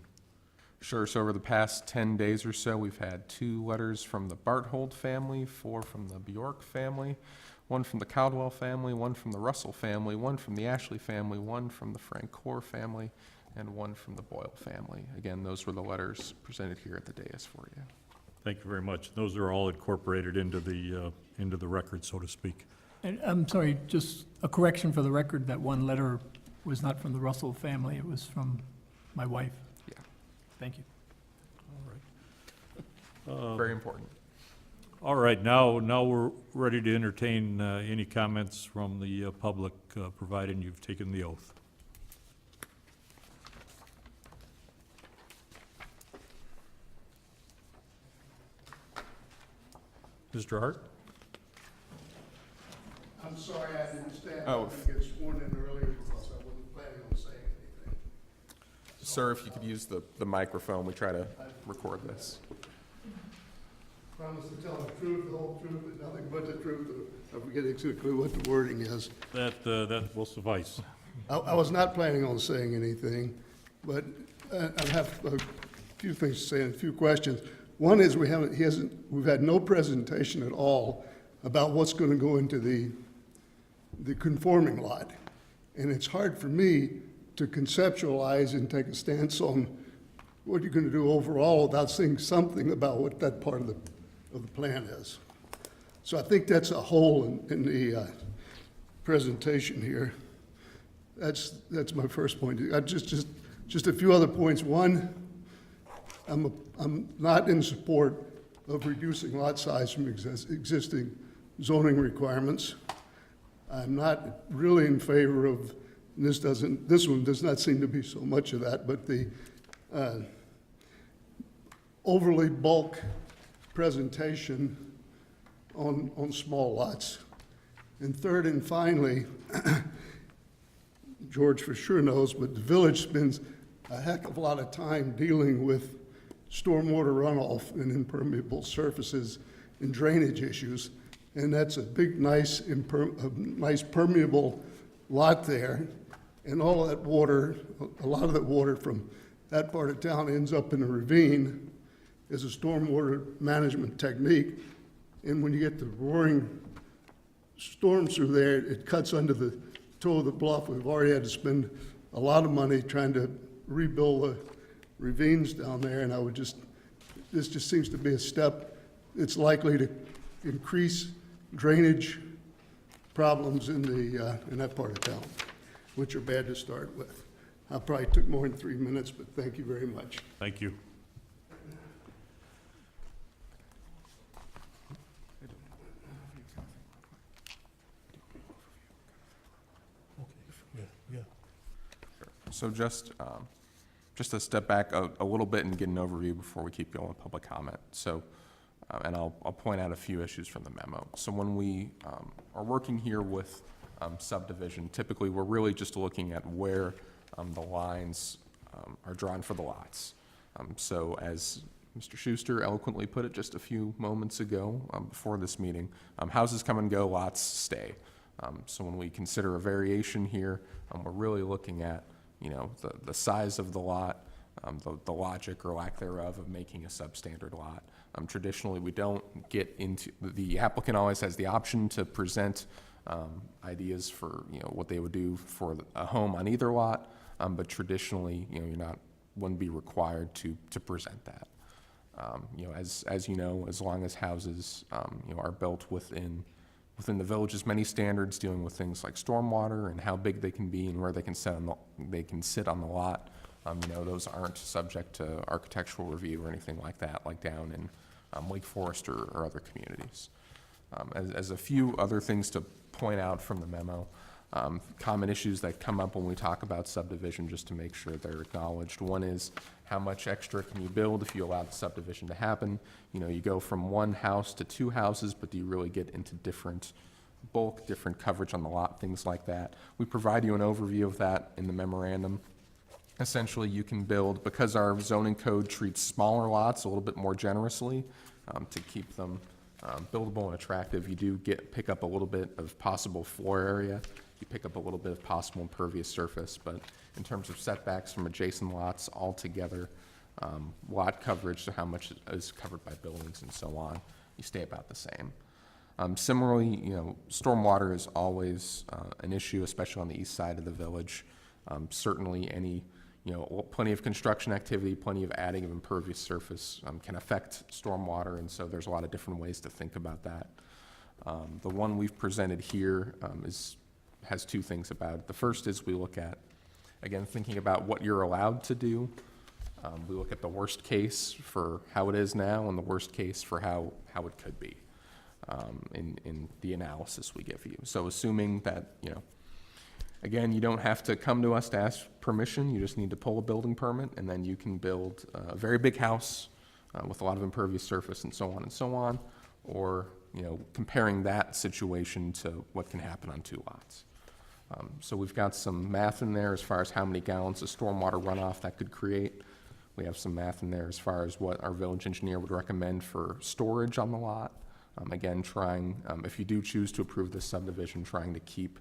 Sure, so over the past 10 days or so, we've had 2 letters from the Barthold family, 4 from the Bjork family, 1 from the Caldwell family, 1 from the Russell family, 1 from the Ashley family, 1 from the Francoeur family, and 1 from the Boyle family. Again, those were the letters presented here at the dais for you. Thank you very much. Those are all incorporated into the record, so to speak. And I'm sorry, just a correction for the record, that one letter was not from the Russell family, it was from my wife. Yeah. Thank you. Very important. All right, now we're ready to entertain any comments from the public, provided you've taken the oath. Mr. Hart? I'm sorry I didn't stand Oh, up and get sworn in earlier because I wasn't planning on saying anything. Sir, if you could use the microphone, we try to record this. Promise to tell the truth, the whole truth, and nothing but the truth. I forget exactly what the wording is. That will suffice. I was not planning on saying anything, but I have a few things to say and a few questions. One is we've had no presentation at all about what's going to go into the conforming lot. And it's hard for me to conceptualize and take a stance on what you're going to do overall without seeing something about what that part of the plan is. So I think that's a hole in the presentation here. That's my first point. Just a few other points. One, I'm not in support of reducing lot size from existing zoning requirements. I'm not really in favor of, and this one does not seem to be so much of that, but the overly bulk presentation on small lots. And third and finally, George for sure knows, but the village spends a heck of a lot of time dealing with stormwater runoff and impermeable surfaces and drainage issues. And that's a big, nice permeable lot there. And all of that water, a lot of that water from that part of town ends up in a ravine as a stormwater management technique. And when you get the roaring storms through there, it cuts under the toe of the bluff. We've already had to spend a lot of money trying to rebuild the ravines down there, and this just seems to be a step that's likely to increase drainage problems in that part of town, which are bad to start with. I probably took more than 3 minutes, but thank you very much. Thank you. So just to step back a little bit and get an overview before we keep going with public comment. So, and I'll point out a few issues from the memo. So when we are working here with subdivision, typically we're really just looking at where the lines are drawn for the lots. So as Mr. Schuster eloquently put it just a few moments ago before this meeting, houses come and go, lots stay. So when we consider a variation here, we're really looking at the size of the lot, the logic or lack thereof of making a substandard lot. Traditionally, we don't get into, the applicant always has the option to present ideas for what they would do for a home on either lot, but traditionally, wouldn't be required to present that. As you know, as long as houses are built within the village's many standards, dealing with things like stormwater and how big they can be and where they can sit on the lot. Those aren't subject to architectural review or anything like that, like down in Lake Forest or other communities. As a few other things to point out from the memo, common issues that come up when we talk about subdivision, just to make sure they're acknowledged. One is, how much extra can you build if you allow the subdivision to happen? You go from one house to 2 houses, but do you really get into different bulk, different coverage on the lot, things like that? We provide you an overview of that in the memorandum. Essentially, you can build, because our zoning code treats smaller lots a little bit more generously, to keep them buildable and attractive. You do pick up a little bit of possible floor area. You pick up a little bit of possible impervious surface, but in terms of setbacks from adjacent lots altogether, lot coverage to how much is covered by buildings and so on, you stay about the same. Similarly, stormwater is always an issue, especially on the east side of the village. Certainly any, plenty of construction activity, plenty of adding of impervious surface can affect stormwater, and so there's a lot of different ways to think about that. The one we've presented here has two things about it. The first is we look at, again, thinking about what you're allowed to do. We look at the worst case for how it is now and the worst case for how it could be in the analysis we give you. So assuming that, again, you don't have to come to us to ask permission, you just need to pull a building permit, and then you can build a very big house with a lot of impervious surface and so on and so on, or, comparing that situation to what can happen on 2 lots. So we've got some math in there as far as how many gallons of stormwater runoff that could create. We have some math in there as far as what our village engineer would recommend for storage on the lot. Again, trying, if you do choose to approve this subdivision, trying to keep,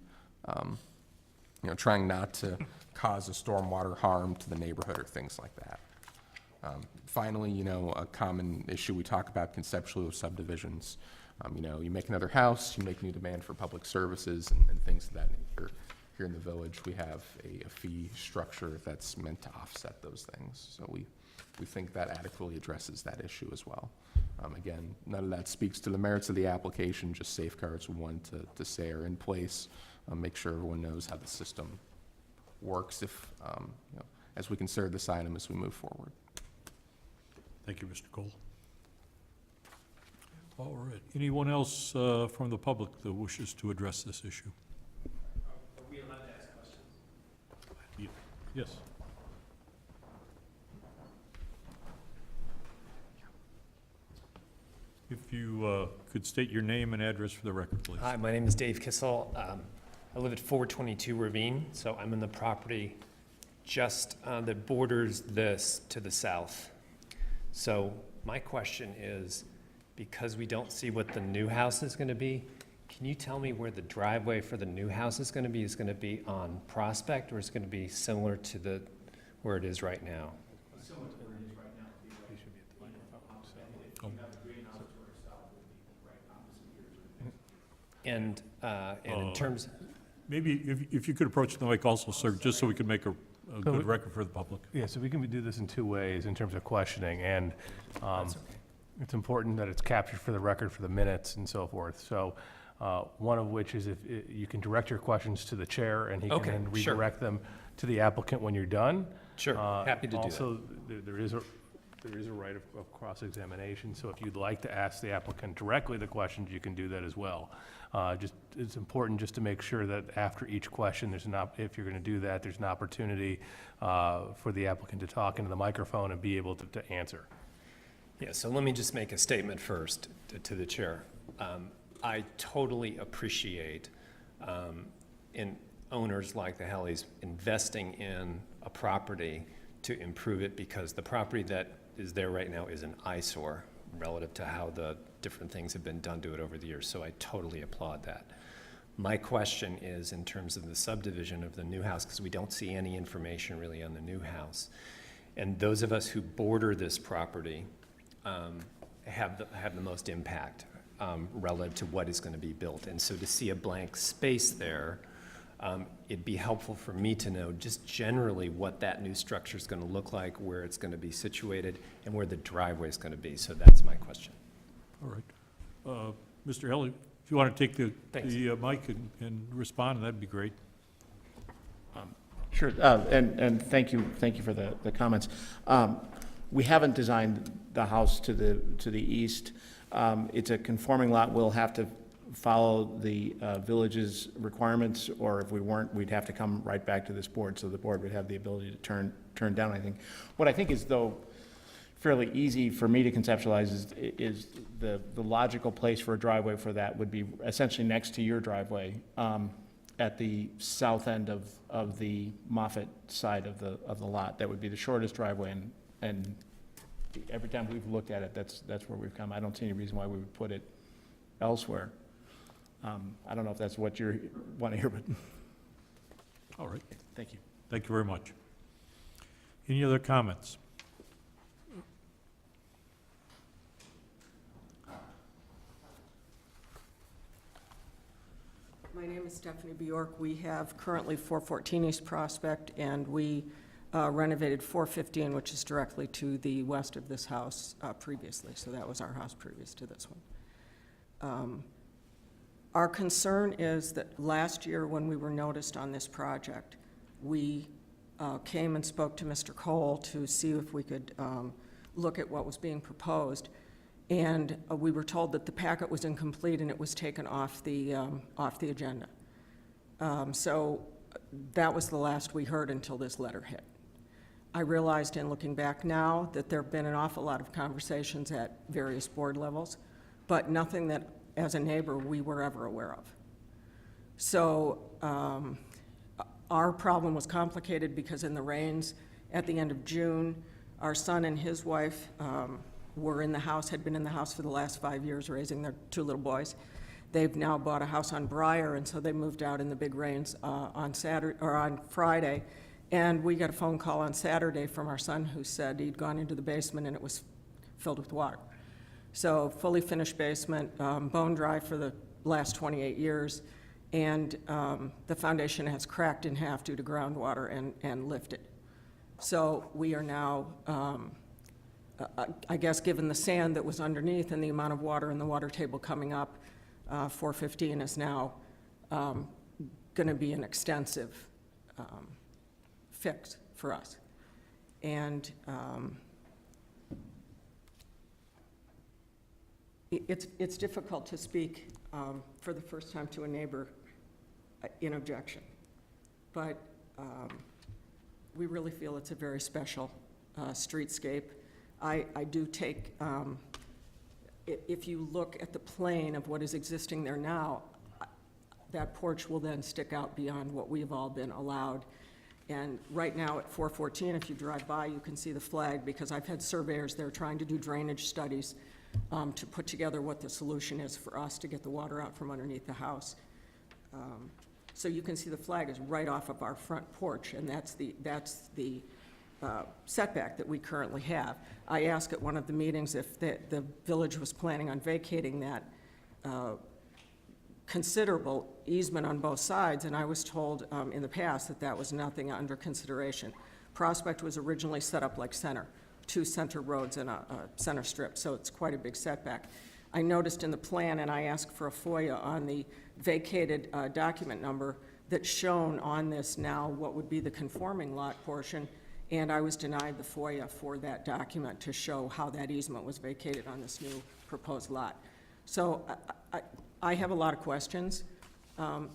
trying not to cause a stormwater harm to the neighborhood or things like that. Finally, a common issue we talk about conceptually with subdivisions, you make another house, you make new demand for public services and things of that nature. Here in the village, we have a fee structure that's meant to offset those things. So we think that adequately addresses that issue as well. Again, none of that speaks to the merits of the application, just safeguards we want to say are in place, make sure everyone knows how the system works if, as we consider this item as we move forward. Thank you, Mr. Cole. All right. Anyone else from the public that wishes to address this issue? Are we allowed to ask questions? Yes. If you could state your name and address for the record, please. Hi, my name is Dave Kissel. I live at 422 Ravine, so I'm in the property just that borders this to the south. So my question is, because we don't see what the new house is going to be, can you tell me where the driveway for the new house is going to be? Is it going to be on Prospect, or is it going to be similar to where it is right now? Similar to where it is right now. If you have a greenhouse to our south, it would be right opposite yours. And in terms, Maybe if you could approach the mic also, sir, just so we can make a good record for the public. Yeah, so we can do this in 2 ways in terms of questioning, and it's important that it's captured for the record for the minutes and so forth. So one of which is if you can direct your questions to the chair, and he can then redirect them to the applicant when you're done. Sure, happy to do that. Also, there is a right of cross-examination, so if you'd like to ask the applicant directly the questions, you can do that as well. It's important just to make sure that after each question, if you're going to do that, there's an opportunity for the applicant to talk into the microphone and be able to answer. Yeah, so let me just make a statement first to the chair. I totally appreciate in owners like the Hellies investing in a property to improve it, because the property that is there right now is an eyesore relative to how the different things have been done to it over the years. So I totally applaud that. My question is in terms of the subdivision of the new house, because we don't see any information really on the new house. And those of us who border this property have the most impact relative to what is going to be built. And so to see a blank space there, it'd be helpful for me to know just generally what that new structure is going to look like, where it's going to be situated, and where the driveway is going to be. So that's my question. All right. Mr. Helly, if you want to take the mic and respond, that'd be great. Sure, and thank you for the comments. We haven't designed the house to the east. It's a conforming lot. We'll have to follow the village's requirements, or if we weren't, we'd have to come right back to this board, so the board would have the ability to turn down anything. What I think is, though, fairly easy for me to conceptualize is the logical place for a driveway for that would be essentially next to your driveway, at the south end of the Moffett side of the lot. That would be the shortest driveway and every time we've looked at it, that's where we've come. I don't see any reason why we would put it elsewhere. I don't know if that's what you want to hear, but All right. thank you. Thank you very much. Any other comments? My name is Stephanie Bjork. We have currently 414 East Prospect, and we renovated 415, which is directly to the west of this house previously. So that was our house previous to this one. Our concern is that last year when we were noticed on this project, we came and spoke to Mr. Cole to see if we could look at what was being proposed. And we were told that the packet was incomplete and it was taken off the agenda. So that was the last we heard until this letter hit. I realized in looking back now that there have been an awful lot of conversations at various board levels, but nothing that, as a neighbor, we were ever aware of. So our problem was complicated because in the rains at the end of June, our son and his wife were in the house, had been in the house for the last 5 years raising their 2 little boys. They've now bought a house on Briar, and so they moved out in the big rains on Friday. And we got a phone call on Saturday from our son who said he'd gone into the basement and it was filled with water. So fully finished basement, bone dry for the last 28 years, and the foundation has cracked in half due to groundwater and lifted. So we are now, I guess given the sand that was underneath and the amount of water in the water table coming up, 415 is now going to be an extensive fix for us. And it's difficult to speak for the first time to a neighbor in objection, but we really feel it's a very special streetscape. I do take, if you look at the plane of what is existing there now, that porch will then stick out beyond what we've all been allowed. And right now at 414, if you drive by, you can see the flag, because I've had surveyors there trying to do drainage studies to put together what the solution is for us to get the water out from underneath the house. So you can see the flag is right off of our front porch, and that's the setback that we currently have. I asked at one of the meetings if the village was planning on vacating that considerable easement on both sides, and I was told in the past that that was nothing under consideration. Prospect was originally set up like Center, 2 center roads and a center strip, so it's quite a big setback. I noticed in the plan, and I asked for a FOIA on the vacated document number that's shown on this now what would be the conforming lot portion, and I was denied the FOIA for that document to show how that easement was vacated on this new proposed lot. So I have a lot of questions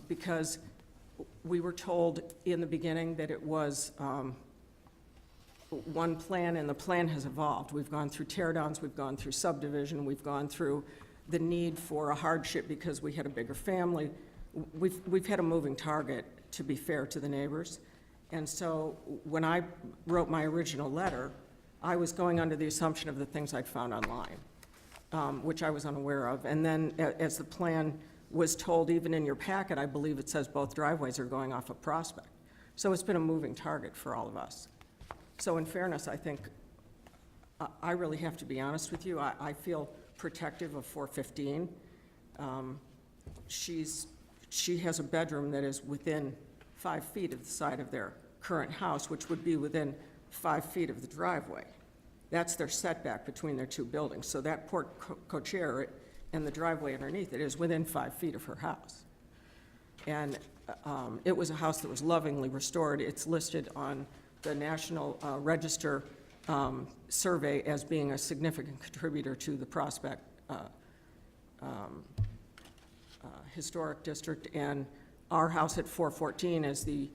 because we were told in the beginning that it was one plan, and the plan has evolved. We've gone through teardowns, we've gone through subdivision, we've gone through the need for a hardship because we had a bigger family. We've had a moving target, to be fair to the neighbors. And so when I wrote my original letter, I was going under the assumption of the things I'd found online, which I was unaware of. And then as the plan was told, even in your packet, I believe it says both driveways are going off of Prospect. So it's been a moving target for all of us. So in fairness, I think I really have to be honest with you. I feel protective of 415. She has a bedroom that is within 5 feet of the side of their current house, which would be within 5 feet of the driveway. That's their setback between their 2 buildings. So that porte cochere and the driveway underneath it is within 5 feet of her house. And it was a house that was lovingly restored. It's listed on the National Register survey as being a significant contributor to the Prospect Historic District, and our house at 414 is the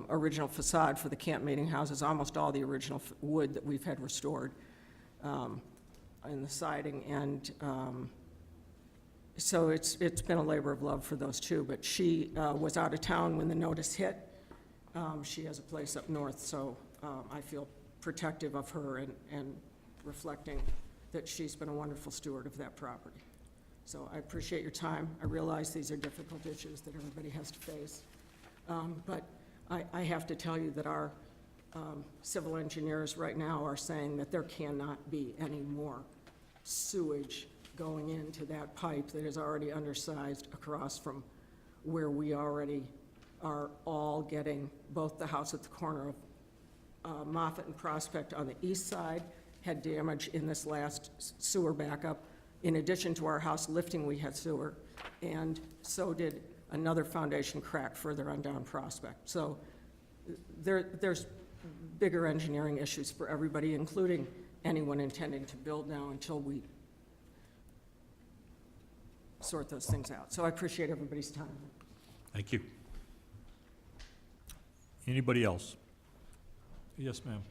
original facade for the camp meeting houses, almost all the original wood that we've had restored in the siding, and so it's been a labor of love for those 2, but she was out of town when the notice hit. She has a place up north, so I feel protective of her and reflecting that she's been a wonderful steward of that property. So I appreciate your time. I realize these are difficult issues that everybody has to face. But I have to tell you that our civil engineers right now are saying that there cannot be any more sewage going into that pipe that is already undersized across from where we already are all getting, both the house at the corner of Moffett and Prospect on the east side had damage in this last sewer backup. In addition to our house lifting, we had sewer, and so did another foundation crack further on down Prospect. So there's bigger engineering issues for everybody, including anyone intending to build now until we sort those things out. So I appreciate everybody's time. Thank you. Anybody else? Yes, ma'am.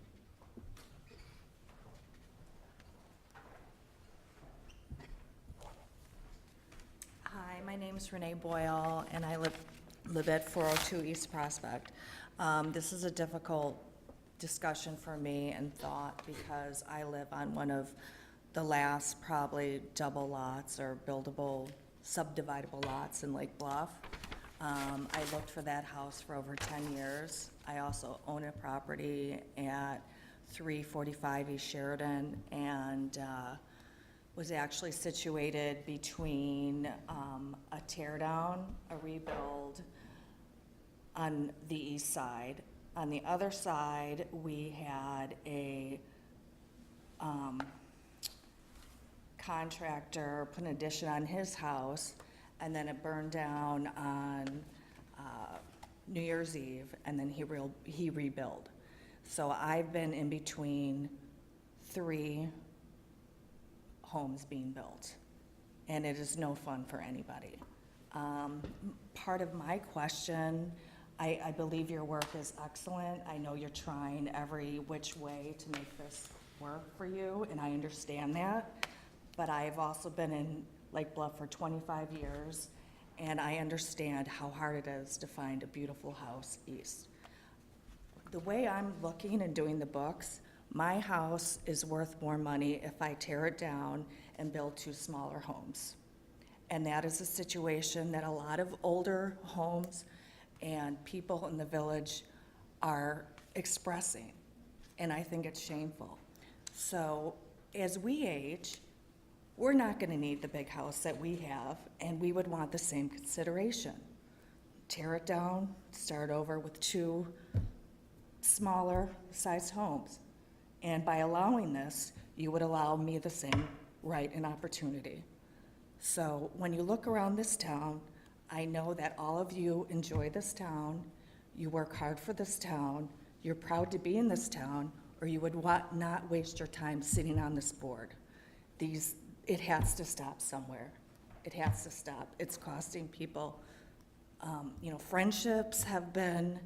Hi, my name is Renee Boyle, and I live at 402 East Prospect. This is a difficult discussion for me and thought because I live on one of the last probably double lots or buildable, subdividable lots in Lake Bluff. I looked for that house for over 10 years. I also own a property at 345 East Sheridan and was actually situated between a tear down, a rebuild on the east side. On the other side, we had a contractor put an addition on his house, and then it burned down on New Year's Eve, and then he rebuilt. So I've been in between 3 homes being built, and it is no fun for anybody. Part of my question, I believe your work is excellent. I know you're trying every which way to make this work for you, and I understand that. But I've also been in Lake Bluff for 25 years, and I understand how hard it is to find a beautiful house east. The way I'm looking and doing the books, my house is worth more money if I tear it down and build 2 smaller homes. And that is a situation that a lot of older homes and people in the village are expressing, and I think it's shameful. So as we age, we're not gonna need the big house that we have, and we would want the same consideration. Tear it down, start over with 2 smaller sized homes. And by allowing this, you would allow me the same right and opportunity. So when you look around this town, I know that all of you enjoy this town, you work hard for this town, you're proud to be in this town, or you would not waste your time sitting on this board. It has to stop somewhere. It has to stop. It's costing people, friendships have been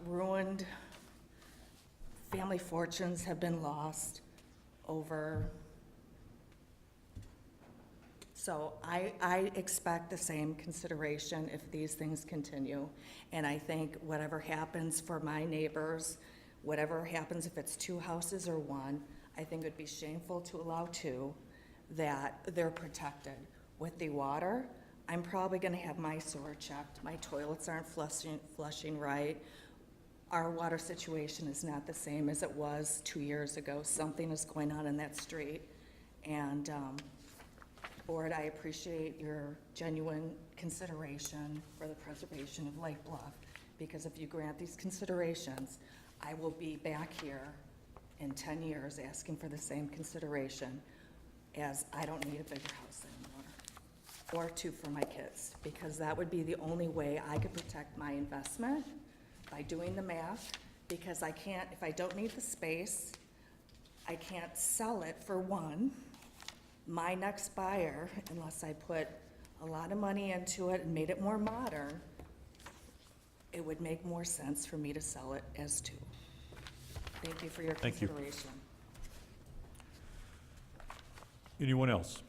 ruined, family fortunes have been lost over. So I expect the same consideration if these things continue. And I think whatever happens for my neighbors, whatever happens if it's 2 houses or 1, I think it would be shameful to allow 2, that they're protected. With the water, I'm probably gonna have my sewer checked. My toilets aren't flushing right. Our water situation is not the same as it was 2 years ago. Something is going on in that street. And Board, I appreciate your genuine consideration for the preservation of Lake Bluff, because if you grant these considerations, I will be back here in 10 years asking for the same consideration, as I don't need a bigger house anymore, or 2 for my kids, because that would be the only way I could protect my investment, by doing the math, because I can't, if I don't need the space, I can't sell it for 1. My next buyer, unless I put a lot of money into it and made it more modern, it would make more sense for me to sell it as 2. Thank you for your Thank you. consideration. Anyone else?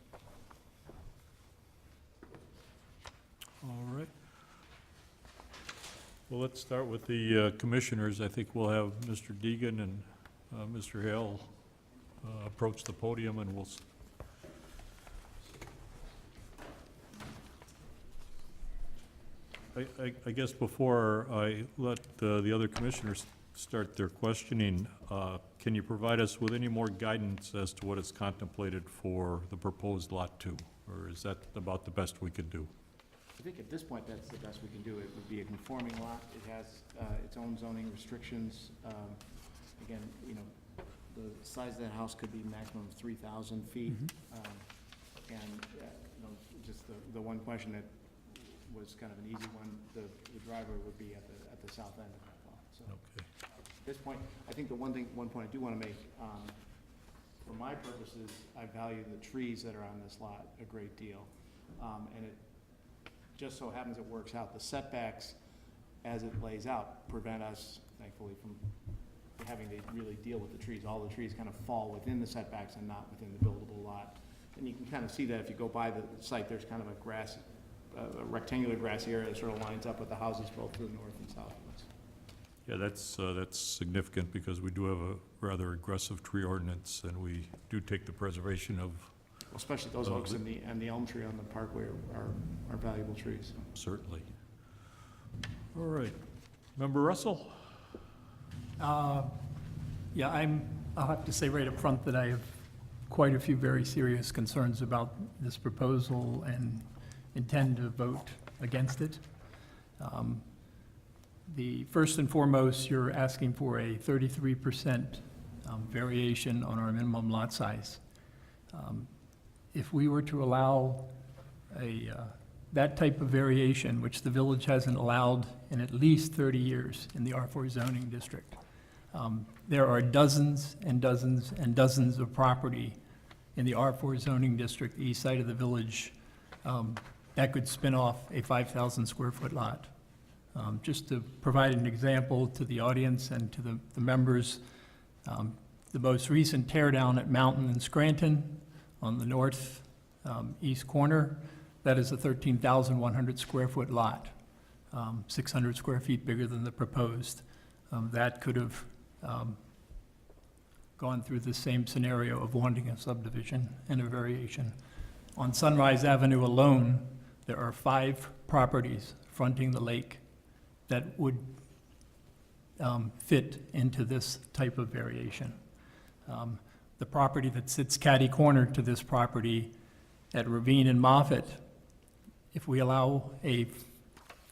All right. Well, let's start with the commissioners. I think we'll have Mr. Deegan and Mr. Hale approach the podium and we'll I guess before I let the other commissioners start their questioning, can you provide us with any more guidance as to what is contemplated for the proposed Lot 2? Or is that about the best we could do? I think at this point, that's the best we can do. It would be a conforming lot. It has its own zoning restrictions. Again, you know, the size of that house could be maximum of 3,000 feet. And, you know, just the one question that was kind of an easy one, the driveway would be at the south end of that lot. So Okay. at this point, I think one point I do want to make, for my purposes, I value the trees that are on this lot a great deal. And it just so happens it works out. The setbacks, as it lays out, prevent us, thankfully, from having to really deal with the trees. All the trees kind of fall within the setbacks and not within the buildable lot. And you can kind of see that if you go by the site, there's kind of a rectangular grassy area that sort of lines up with the houses both to the north and south of us. Yeah, that's significant because we do have a rather aggressive tree ordinance and we do take the preservation of. Especially those oaks and the elm tree on the parkway are valuable trees. Certainly. All right. Member Russell? Yeah, I'll have to say right up front that I have quite a few very serious concerns about this proposal and intend to vote against it. The first and foremost, you're asking for a 33% variation on our minimum lot size. If we were to allow that type of variation, which the village hasn't allowed in at least 30 years in the R4 zoning district, there are dozens and dozens and dozens of property in the R4 zoning district, the east side of the village, that could spin off a 5,000 square foot lot. Just to provide an example to the audience and to the members, the most recent tear down at Mountain and Scranton on the north east corner, that is a 13,100 square foot lot, 600 square feet bigger than the proposed. That could have gone through the same scenario of wanting a subdivision and a variation. On Sunrise Avenue alone, there are 5 properties fronting the lake that would fit into this type of variation. The property that sits catty-corner to this property at Ravine and Moffett, if we allow a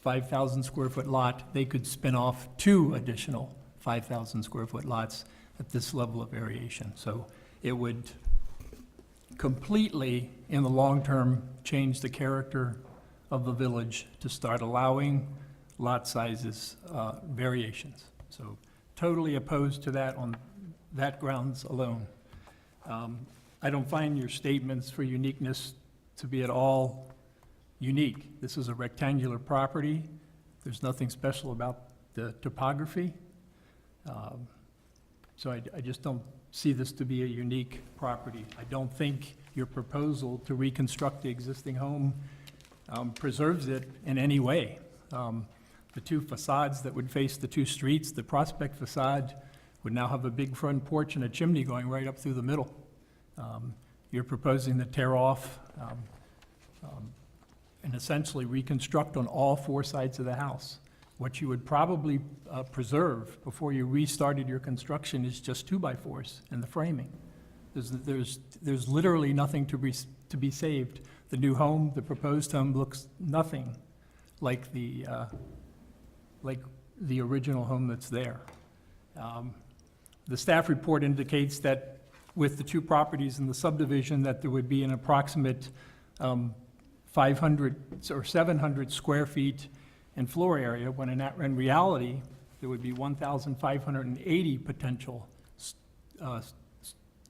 5,000 square foot lot, they could spin off 2 additional 5,000 square foot lots at this level of variation. So it would completely, in the long term, change the character of the village to start allowing lot sizes variations. So totally opposed to that on that grounds alone. I don't find your statements for uniqueness to be at all unique. This is a rectangular property. There's nothing special about the topography. So I just don't see this to be a unique property. I don't think your proposal to reconstruct the existing home preserves it in any way. The 2 facades that would face the 2 streets, the Prospect facade would now have a big front porch and a chimney going right up through the middle. You're proposing to tear off and essentially reconstruct on all 4 sides of the house. What you would probably preserve before you restarted your construction is just 2x4s and the framing. There's literally nothing to be saved. The new home, the proposed home, looks nothing like the original home that's there. The staff report indicates that with the 2 properties in the subdivision, that there would be an approximate 500 or 700 square feet in floor area, when in reality, there would be 1,580 potential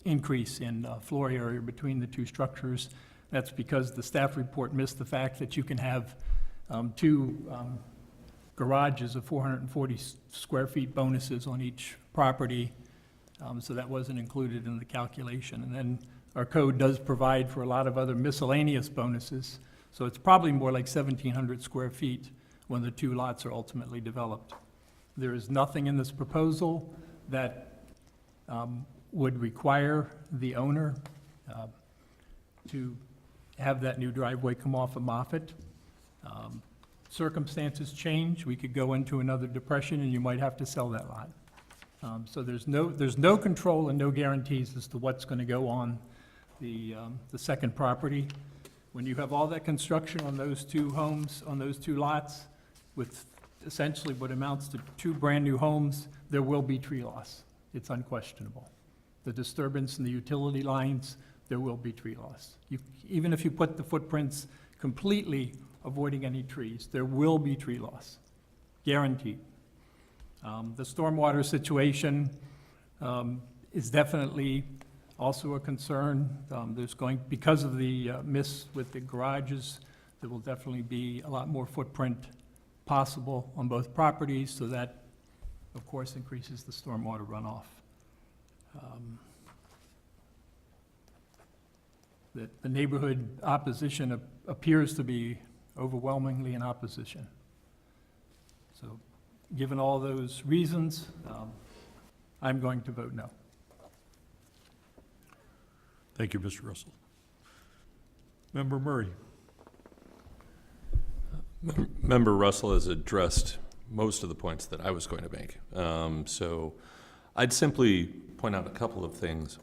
increase in floor area between the 2 structures. That's because the staff report missed the fact that you can have 2 garages of 440 square feet bonuses on each property, so that wasn't included in the calculation. And then our code does provide for a lot of other miscellaneous bonuses, so it's probably more like 1,700 square feet when the 2 lots are ultimately developed. There is nothing in this proposal that would require the owner to have that new driveway come off of Moffett. Circumstances change, we could go into another depression and you might have to sell that lot. So there's no control and no guarantees as to what's going to go on the second property. When you have all that construction on those two homes, on those two lots, with essentially what amounts to two brand-new homes, there will be tree loss. It's unquestionable. The disturbance in the utility lines, there will be tree loss. Even if you put the footprints completely avoiding any trees, there will be tree loss, guaranteed. The stormwater situation is definitely also a concern. Because of the miss with the garages, there will definitely be a lot more footprint possible on both properties, so that, of course, increases the stormwater runoff. The neighborhood opposition appears to be overwhelmingly in opposition. So, given all those reasons, I'm going to vote no. Thank you, Mr. Russell. Member Murray. Member Russell has addressed most of the points that I was going to make. So I'd simply point out a couple of things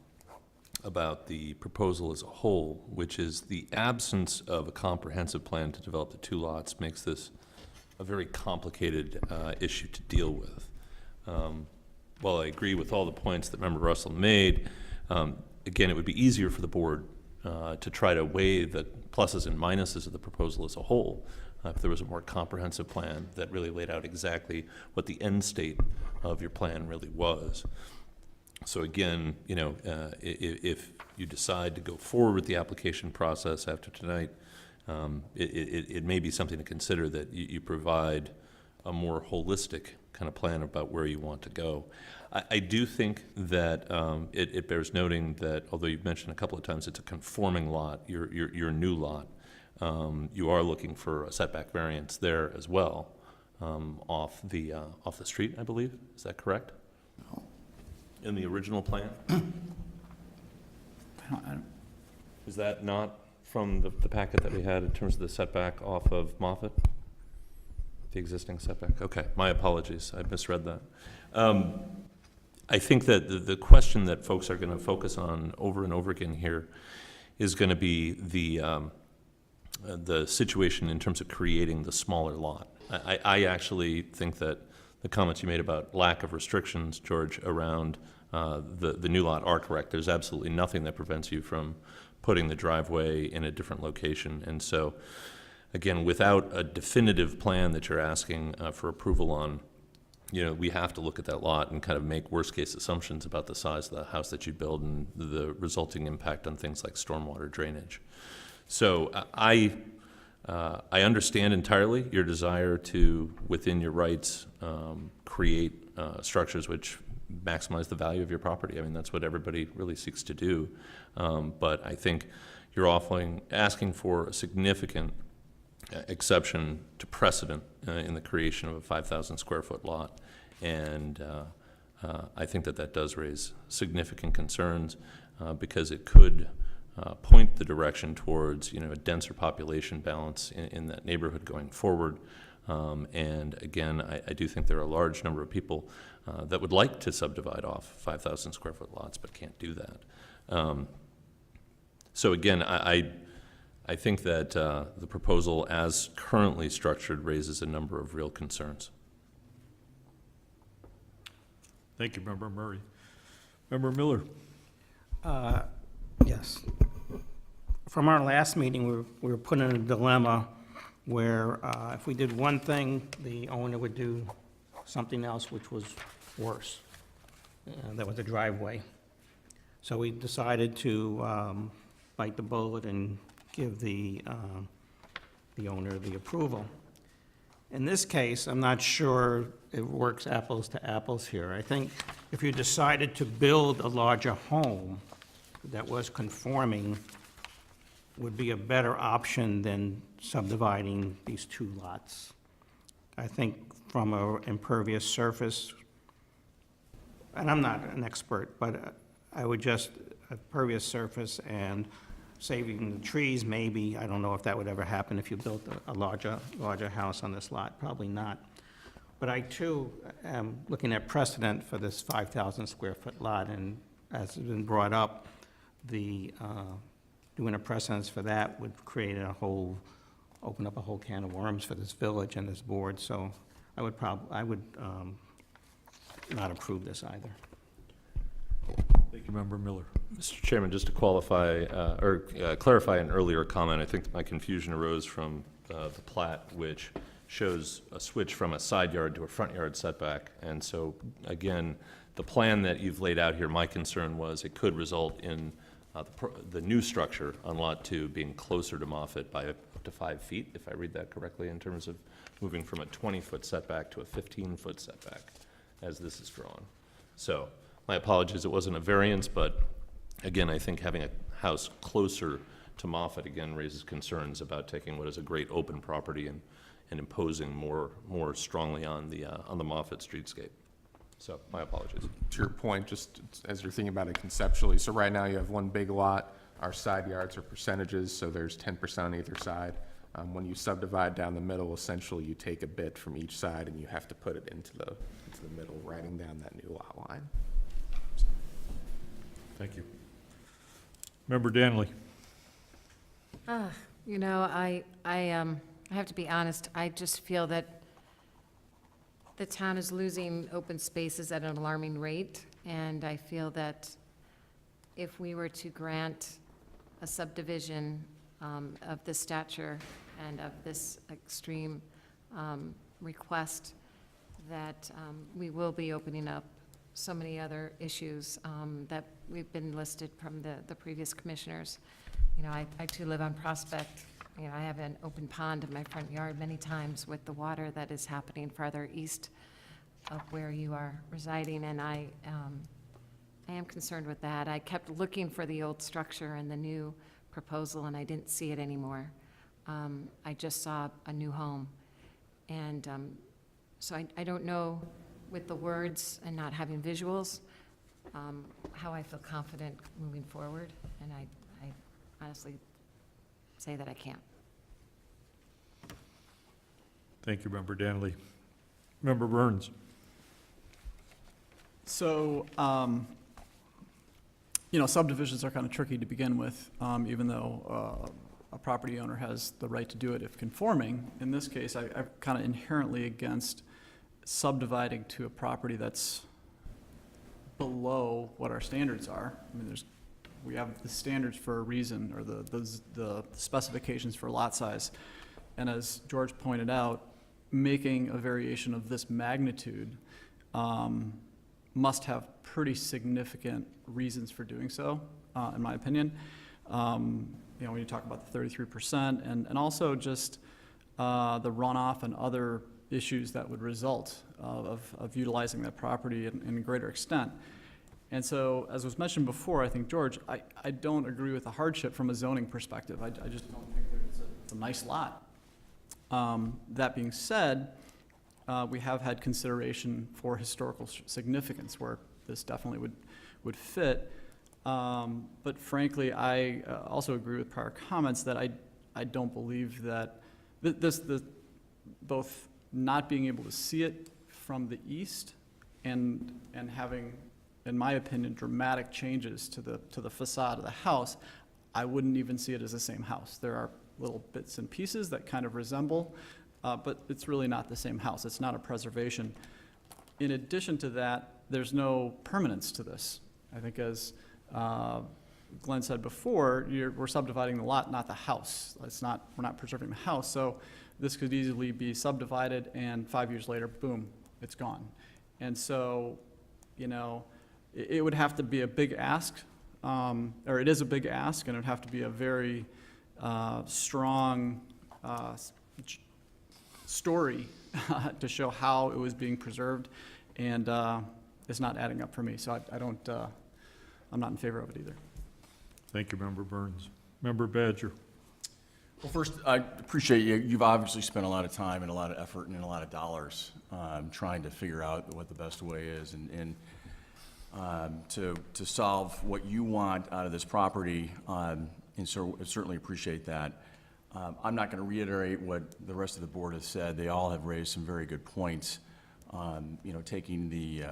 about the proposal as a whole, which is the absence of a comprehensive plan to develop the two lots makes this a very complicated issue to deal with. While I agree with all the points that Member Russell made, again, it would be easier for the board to try to weigh the pluses and minuses of the proposal as a whole if there was a more comprehensive plan that really laid out exactly what the end state of your plan really was. So again, you know, if you decide to go forward with the application process after tonight, it may be something to consider that you provide a more holistic kind of plan about where you want to go. I do think that it bears noting that, although you've mentioned a couple of times it's a conforming lot, your new lot, you are looking for a setback variance there as well, off the street, I believe. Is that correct? No. In the original plan? I don't, Is that not from the packet that we had in terms of the setback off of Moffett? The existing setback? Okay, my apologies, I misread that. I think that the question that folks are going to focus on over and over again here is going to be the situation in terms of creating the smaller lot. I actually think that the comments you made about lack of restrictions, George, around the new lot are correct. There's absolutely nothing that prevents you from putting the driveway in a different location. And so, again, without a definitive plan that you're asking for approval on, you know, we have to look at that lot and kind of make worst-case assumptions about the size of the house that you build and the resulting impact on things like stormwater drainage. So I understand entirely your desire to, within your rights, create structures which maximize the value of your property. I mean, that's what everybody really seeks to do. But I think you're asking for a significant exception to precedent in the creation of a 5,000 square foot lot. And I think that does raise significant concerns because it could point the direction towards, you know, a denser population balance in that neighborhood going forward. And again, I do think there are a large number of people that would like to subdivide off 5,000 square foot lots but can't do that. So again, I think that the proposal as currently structured raises a number of real concerns. Thank you, Member Murray. Member Miller. Yes. From our last meeting, we were put in a dilemma where if we did one thing, the owner would do something else which was worse. That was a driveway. So we decided to bite the bullet and give the owner the approval. In this case, I'm not sure it works apples to apples here. I think if you decided to build a larger home that was conforming, would be a better option than subdividing these two lots. I think from an impervious surface, and I'm not an expert, but I would just, a pervious surface and saving the trees, maybe. I don't know if that would ever happen if you built a larger house on this lot, probably not. But I too am looking at precedent for this 5,000 square foot lot, and as has been brought up, the, doing a precedence for that would create open up a whole can of worms for this village and this board, so I would not approve this either. Thank you, Member Miller. Mr. Chairman, just to qualify, or clarify an earlier comment, I think my confusion arose from the plat, which shows a switch from a side yard to a front yard setback. And so, again, the plan that you've laid out here, my concern was it could result in the new structure on Lot 2 being closer to Moffett by up to 5 feet, if I read that correctly, in terms of moving from a 20-foot setback to a 15-foot setback, as this is drawn. So, my apologies, it wasn't a variance, but again, I think having a house closer to Moffett, again, raises concerns about taking what is a great open property and imposing more strongly on the Moffett streetscape. So, my apologies. To your point, just as you're thinking about it conceptually, so right now you have one big lot, our side yards are percentages, so there's 10% on either side. When you subdivide down the middle, essentially you take a bit from each side and you have to put it into the middle, writing down that new lot line. Thank you. Member Danley. You know, I have to be honest, I just feel that the town is losing open spaces at an alarming rate, and I feel that if we were to grant a subdivision of this stature and of this extreme request, that we will be opening up so many other issues that we've been listed from the previous commissioners. You know, I too live on Prospect. You know, I have an open pond in my front yard many times with the water that is happening farther east of where you are residing, and I am concerned with that. I kept looking for the old structure and the new proposal, and I didn't see it anymore. I just saw a new home. And so I don't know, with the words and not having visuals, how I feel confident moving forward, and I honestly say that I can't. Thank you, Member Danley. Member Burns. So, you know, subdivisions are kind of tricky to begin with, even though a property owner has the right to do it if conforming. In this case, I'm kind of inherently against subdividing to a property that's below what our standards are. I mean, we have the standards for a reason, or the specifications for lot size. And as George pointed out, making a variation of this magnitude must have pretty significant reasons for doing so, in my opinion. You know, when you talk about the 33%, and also just the runoff and other issues that would result of utilizing that property in a greater extent. And so, as was mentioned before, I think, George, I don't agree with the hardship from a zoning perspective. I just don't think that it's a nice lot. That being said, we have had consideration for historical significance where this definitely would fit. But frankly, I also agree with prior comments that I don't believe that both not being able to see it from the east and having, in my opinion, dramatic changes to the facade of the house, I wouldn't even see it as the same house. There are little bits and pieces that kind of resemble, but it's really not the same house. It's not a preservation. In addition to that, there's no permanence to this. I think, as Glenn said before, we're subdividing the lot, not the house. We're not preserving the house. So this could easily be subdivided, and 5 years later, boom, it's gone. And so, you know, it would have to be a big ask, or it is a big ask, and it would have to be a very strong story to show how it was being preserved, and it's not adding up for me. So I'm not in favor of it either. Thank you, Member Burns. Member Badger. Well, first, I appreciate you've obviously spent a lot of time and a lot of effort and a lot of dollars trying to figure out what the best way is. And to solve what you want out of this property, and so I certainly appreciate that. I'm not going to reiterate what the rest of the board has said. They all have raised some very good points. You know, taking the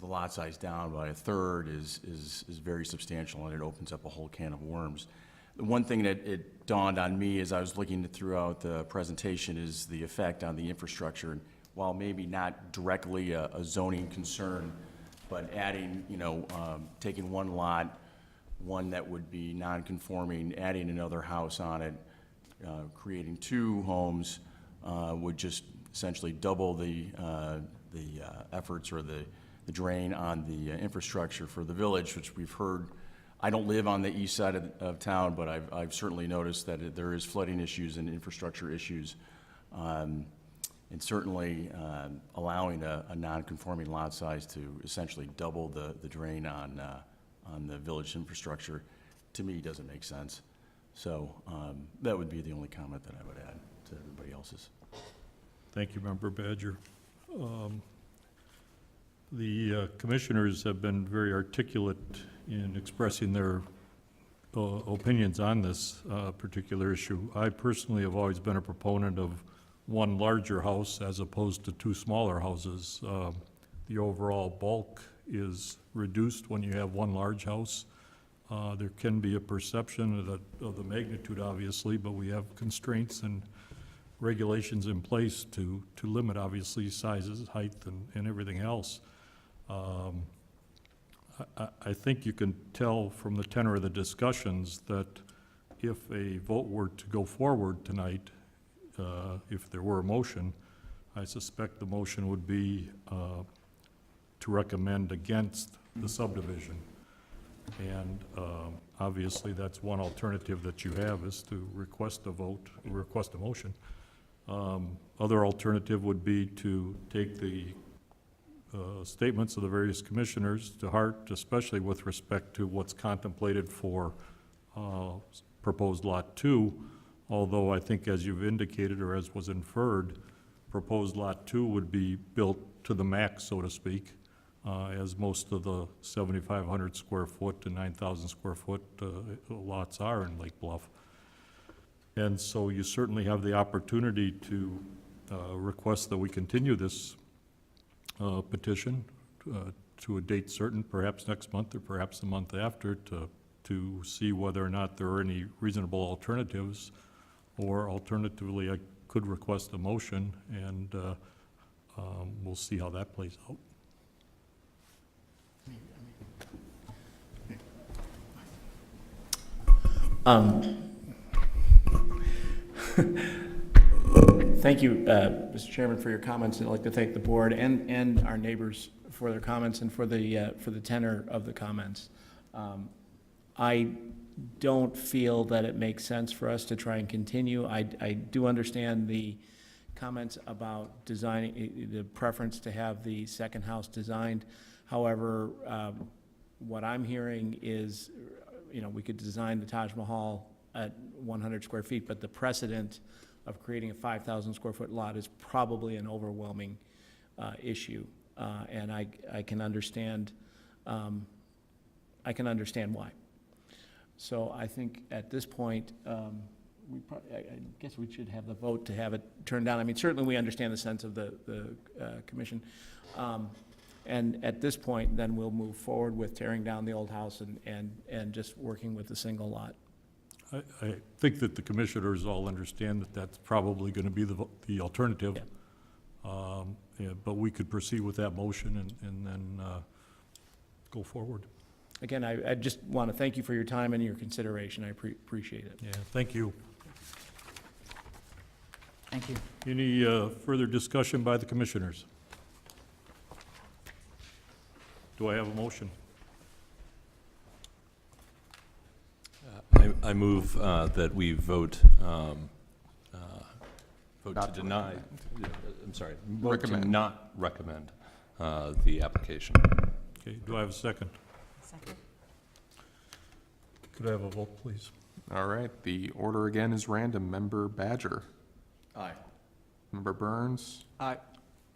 lot size down by a third is very substantial, and it opens up a whole can of worms. The one thing that it dawned on me as I was looking throughout the presentation is the effect on the infrastructure. And while maybe not directly a zoning concern, but adding, you know, taking one lot, one that would be non-conforming, adding another house on it, creating two homes, would just essentially double the efforts or the drain on the infrastructure for the village, which we've heard. I don't live on the east side of town, but I've certainly noticed that there is flooding issues and infrastructure issues. And certainly allowing a non-conforming lot size to essentially double the drain on the village infrastructure, to me, doesn't make sense. So that would be the only comment that I would add to everybody else's. Thank you, Member Badger. The commissioners have been very articulate in expressing their opinions on this particular issue. I personally have always been a proponent of one larger house as opposed to two smaller houses. The overall bulk is reduced when you have one large house. There can be a perception of the magnitude, obviously, but we have constraints and regulations in place to limit, obviously, sizes, height, and everything else. I think you can tell from the tenor of the discussions that if a vote were to go forward tonight, if there were a motion, I suspect the motion would be to recommend against the subdivision. And obviously, that's one alternative that you have, is to request a vote, request a motion. Other alternative would be to take the statements of the various commissioners to heart, especially with respect to what's contemplated for proposed Lot 2, although I think, as you've indicated, or as was inferred, proposed Lot 2 would be built to the max, so to speak, as most of the 7,500 square foot to 9,000 square foot lots are in Lake Bluff. And so you certainly have the opportunity to request that we continue this petition to a date certain, perhaps next month or perhaps the month after, to see whether or not there are any reasonable alternatives, or alternatively, I could request a motion, and we'll see how that plays out. Thank you, Mr. Chairman, for your comments, and I'd like to thank the board and our neighbors for their comments and for the tenor of the comments. I don't feel that it makes sense for us to try and continue. I do understand the comments about designing, the preference to have the second house designed. However, what I'm hearing is, you know, we could design the Taj Mahal at 100 square feet, but the precedent of creating a 5,000 square foot lot is probably an overwhelming issue, and I can understand why. So I think at this point, I guess we should have the vote to have it turned down. I mean, certainly we understand the sense of the commission, and at this point, then we'll move forward with tearing down the old house and just working with the single lot. I think that the commissioners all understand that that's probably going to be the alternative. Yeah. Yeah, but we could proceed with that motion and then go forward. Again, I just want to thank you for your time and your consideration. I appreciate it. Yeah, thank you. Thank you. Any further discussion by the commissioners? Do I have a motion? I move that we vote to deny, I'm sorry, vote to not recommend the application. Okay, do I have a second? Second. Could I have a vote, please? All right, the order again is random. Member Badger. Aye. Member Burns. Aye.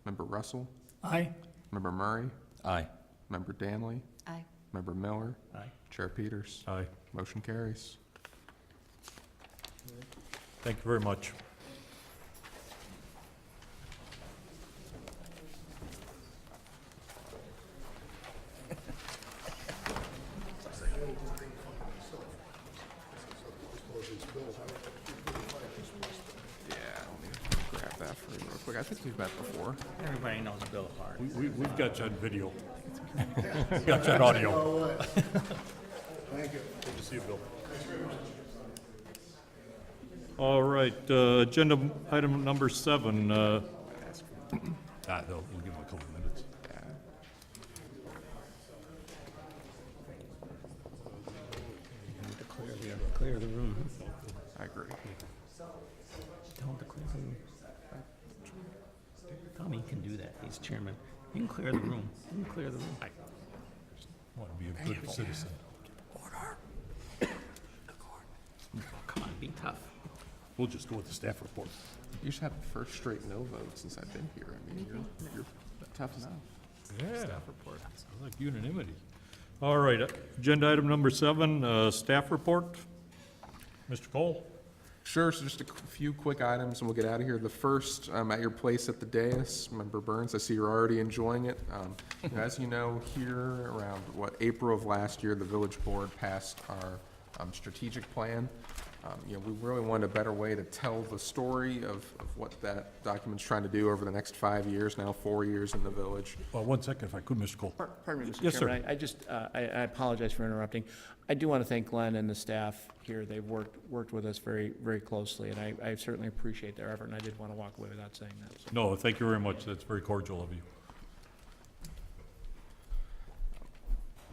Member Russell. Aye. Member Murray. Aye. Member Danley? Aye. Member Miller? Aye. Chair Peters? Aye. Motion carries. Thank you very much. Yeah, let me grab that for you real quick. I think we've met before. Everybody knows Bill Hart. We've got you on video. Got you on audio. Thank you. Good to see you, Bill. All right, agenda item number 7. We'll give him a couple minutes. Clear the room. I agree. Tell him to clear the room. Tell me he can do that. He's chairman. You can clear the room. You can clear the room. Want to be a good citizen. Come on, be tough. We'll just go with the staff report. You should have the first straight no vote since I've been here. I mean, you're tough enough. Yeah. Staff report. I like unanimity. All right, agenda item number 7, staff report. Mr. Cole? Sure, so just a few quick items and we'll get out of here. The first, at your place at the dais, Member Burns, I see you're already enjoying it. As you know, here around, April of last year, the village board passed our strategic plan. We really wanted a better way to tell the story of what that document's trying to do over the next 5 years, now 4 years in the village. Well, 1 second, if I could, Mr. Cole. Pardon me, Mr. Yes, sir. Chairman. I just, I apologize for interrupting. I do want to thank Glenn and the staff here. They've worked with us very, very closely, and I certainly appreciate their effort, and I did want to walk away without saying that. So. No, thank you very much. That's very cordial of you.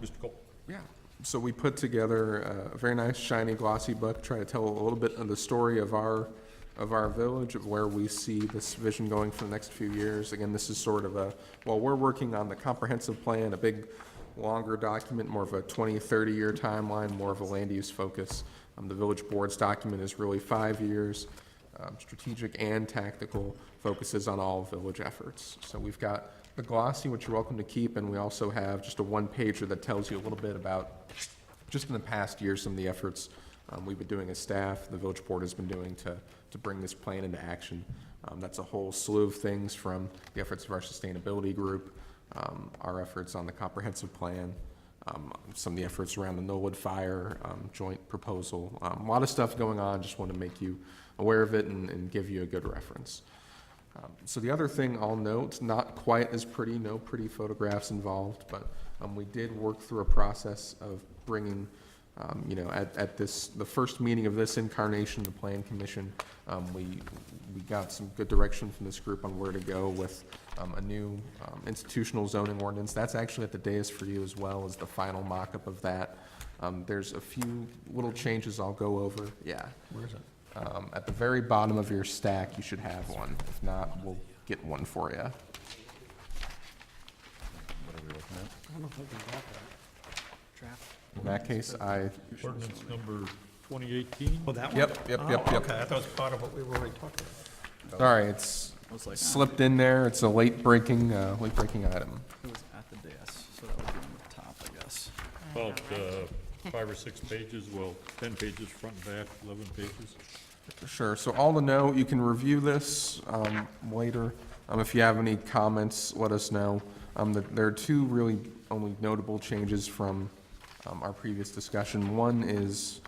Mr. Cole? Yeah. So we put together a very nice, shiny, glossy book, try to tell a little bit of the story of our village, of where we see this vision going for the next few years. Again, this is sort of while we're working on the comprehensive plan, a big, longer document, more of a 20, 30-year timeline, more of a land use focus. The village board's document is really 5 years, strategic and tactical, focuses on all village efforts. So we've got the glossy, which you're welcome to keep, and we also have just a one-pager that tells you a little bit about, just in the past year, some of the efforts we've been doing as staff, the village board has been doing to bring this plan into action. That's a whole slew of things, from the efforts of our sustainability group, our efforts on the comprehensive plan, some of the efforts around the Knollwood Fire joint proposal. A lot of stuff going on. Just want to make you aware of it and give you a good reference. So the other thing I'll note, not quite as pretty, no pretty photographs involved, but we did work through a process of bringing, at the first meeting of this incarnation, the Plan Commission, we got some good direction from this group on where to go with a new institutional zoning ordinance. That's actually at the dais for you, as well as the final mock-up of that. There's a few little changes I'll go over. Yeah. Where is it? At the very bottom of your stack, you should have one. If not, we'll get one for you. What are we looking at? I don't know if I can got that. Draft. In that case, Ordinance number 2018? Oh, that one? Yep. Okay, I thought it was part of what we were already talking about. Sorry, it's slipped in there. It's a late breaking item. It was at the dais, so that would be on the top, I guess. About 5 or 6 pages, well, 10 pages front and back, 11 pages. Sure. So all to note, you can review this later. If you have any comments, let us know. There are 2 really only notable changes from our previous discussion. One is,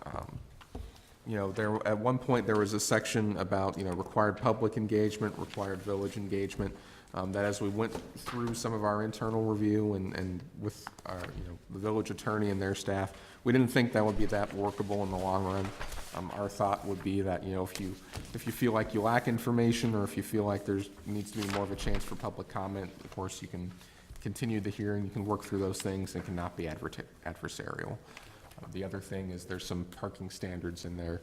there at one point there was a section about required public engagement, required village engagement. That as we went through some of our internal review and with our the village attorney and their staff, we didn't think that would be that workable in the long run. Our thought would be that if you feel like you lack information, or if you feel like there's needs to be more of a chance for public comment, of course you can continue the hearing, you can work through those things, and cannot be adversarial. The other thing is there's some parking standards in there,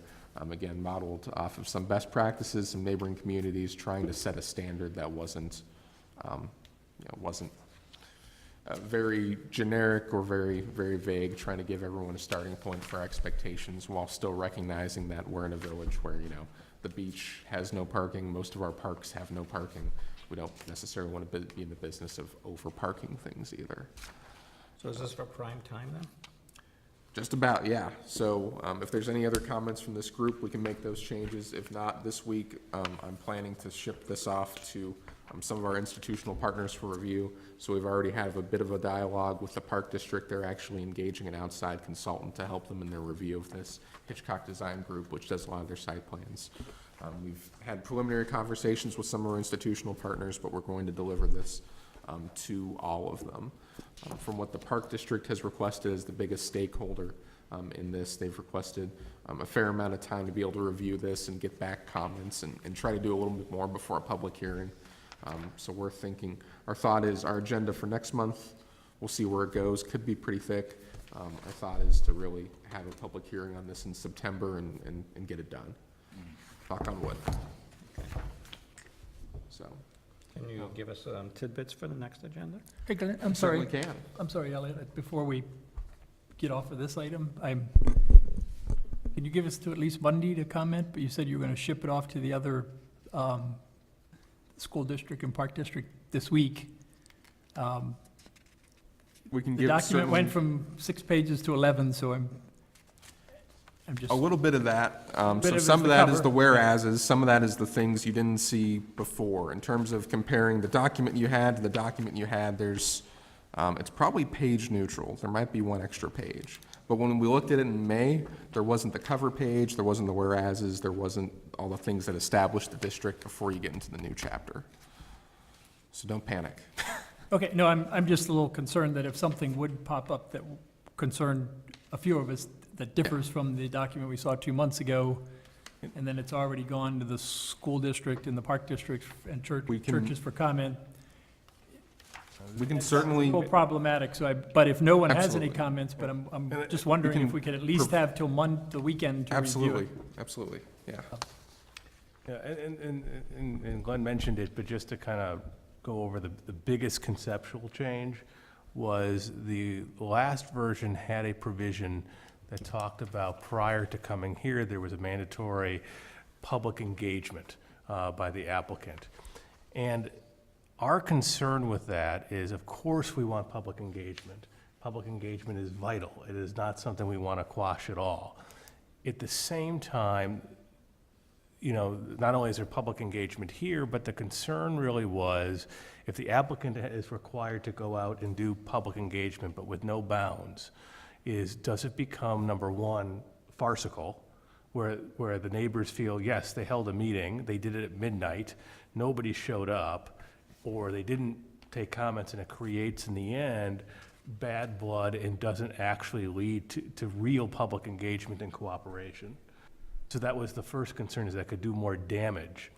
again modeled off of some best practices, some neighboring communities, trying to set a standard that wasn't very generic or very, very vague, trying to give everyone a starting point for expectations while still recognizing that we're in a village where, the beach has no parking, most of our parks have no parking. We don't necessarily want to be in the business of over-parking things either. So is this for prime time then? Just about, yeah. So if there's any other comments from this group, we can make those changes. If not, this week, I'm planning to ship this off to some of our institutional partners for review. So we've already had a bit of a dialogue with the Park District. They're actually engaging an outside consultant to help them in their review of this Hitchcock Design Group, which does a lot of their site plans. We've had preliminary conversations with some of our institutional partners, but we're going to deliver this to all of them. From what the Park District has requested as the biggest stakeholder in this, they've requested a fair amount of time to be able to review this and get back comments and try to do a little bit more before a public hearing. So we're thinking, our thought is our agenda for next month, we'll see where it goes, could be pretty thick. Our thought is to really have a public hearing on this in September and get it done. Knock on wood. So. Can you give us tidbits for the next agenda? Hey, Glenn, I'm sorry. Certainly can. I'm sorry, Elliot, before we get off of this item, can you give us to at least Monday to comment? But you said you were gonna ship it off to the other, school district and park district this week. We can The give document went certainly from 6 pages to 11, so I'm just. a little bit of that. Bit So of it's some of the that is cover. the whereases, some of that is the things you didn't see before. In terms of comparing the document you had to the document you had, there's, it's probably page neutral. There might be one extra page. But when we looked at it in May, there wasn't the cover page, there wasn't the whereases, there wasn't all the things that establish the district before you get into the new chapter. So don't panic. Okay, no, I'm just a little concerned that if something would pop up that concerned a few of us, that differs from the document we saw 2 months ago, and then it's already gone to the school district and the park district and churches for comment. We can certainly, A little problematic, but if no one has any Absolutely. comments, but I'm And just we wondering can if we could at least have till the weekend to review absolutely, it. absolutely, yeah. Yeah, and Glenn mentioned it, but just to kind of go over the biggest conceptual change was the last version had a provision that talked about prior to coming here, there was a mandatory public engagement by the applicant. And our concern with that is, of course, we want public engagement. Public engagement is vital. It is not something we want to quash at all. At the same time, you know, not only is there public engagement here, but the concern really was if the applicant is required to go out and do public engagement, but with no bounds, does it become, number one, farcical, where the neighbors feel, yes, they held a meeting, they did it at midnight, nobody showed up, or they didn't take comments, and it creates, in the end, bad blood and doesn't actually lead to real public engagement and cooperation. So that was the first concern, is that could do more damage.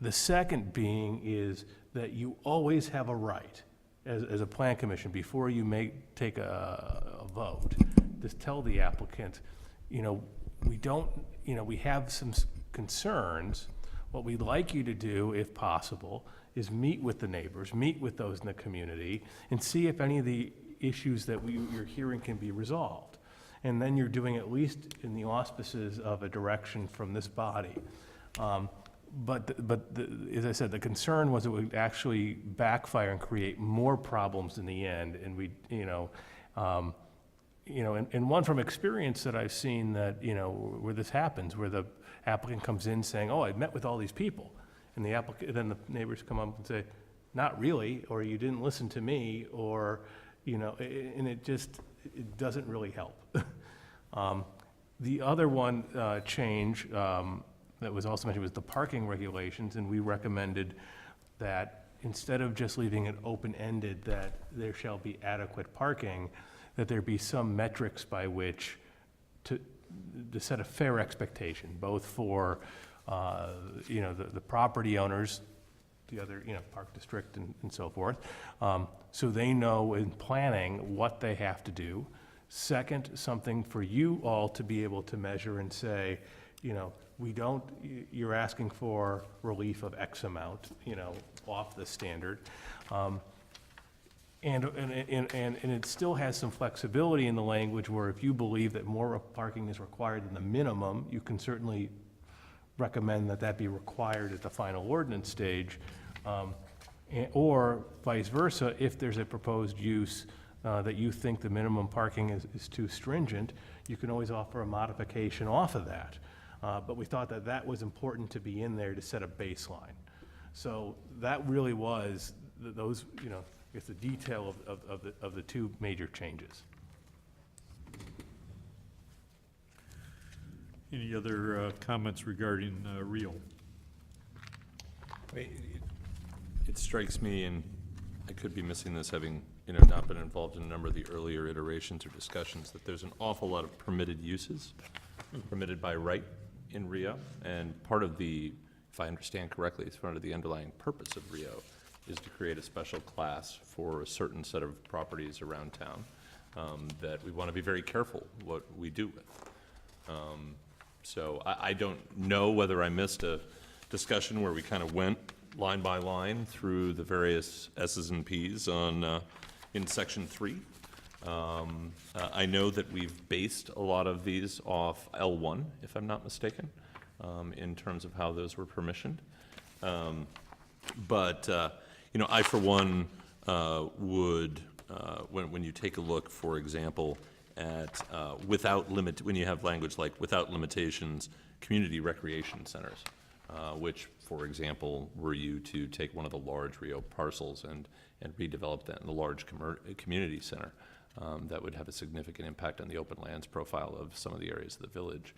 The second being is that you always have a right, as a plan commission, before you take a vote, just tell the applicant, you know, we have some concerns. What we'd like you to do, if possible, is meet with the neighbors, meet with those in the community, and see if any of the issues that you're hearing can be resolved. And then you're doing at least in the auspices of a direction from this body. But as I said, the concern was it would actually backfire and create more problems in the end. And and one from experience that I've seen that, where this happens, where the applicant comes in saying, oh, I met with all these people. And then the neighbors come up and say, not really, or you didn't listen to me, or, and it doesn't really help. The other one change that was also mentioned was the parking regulations, and we recommended that instead of just leaving it open-ended, that there shall be adequate parking, that there be some metrics by which to set a fair expectation, both for the property owners, the other, park district and so forth, so they know in planning what they have to do. Second, something for you all to be able to measure and say, you're asking for relief of X amount, off the standard. And it still has some flexibility in the language where if you believe that more parking is required than the minimum, you can certainly recommend that be required at the final ordinance stage. Or vice versa, if there's a proposed use that you think the minimum parking is too stringent, you can always offer a modification off of that. But we thought that that was important to be in there to set a baseline. So that really was those, you know, I guess the detail of the two major changes. Any other comments regarding Rio? It strikes me, and I could be missing this, having, you know, not been involved in a number of the earlier iterations or discussions, that there's an awful lot of permitted uses, permitted by right in Rio, and part of the, if I understand correctly, it's part of the underlying purpose of Rio is to create a special class for a certain set of properties around town that we want to be very careful what we do with. So I don't know whether I missed a discussion where we kind of went line by line through the various S's and P's on, in section 3. I know that we've based a lot of these off L1, if I'm not mistaken, in terms of how those were permissioned. But you know, I for one would, when you take a look, for example, at without limit, when you have language like without limitations, community recreation centers, which, for example, were you to take one of the large Rio parcels and redevelop that in a large community center, that would have a significant impact on the open lands profile of some of the areas of the village.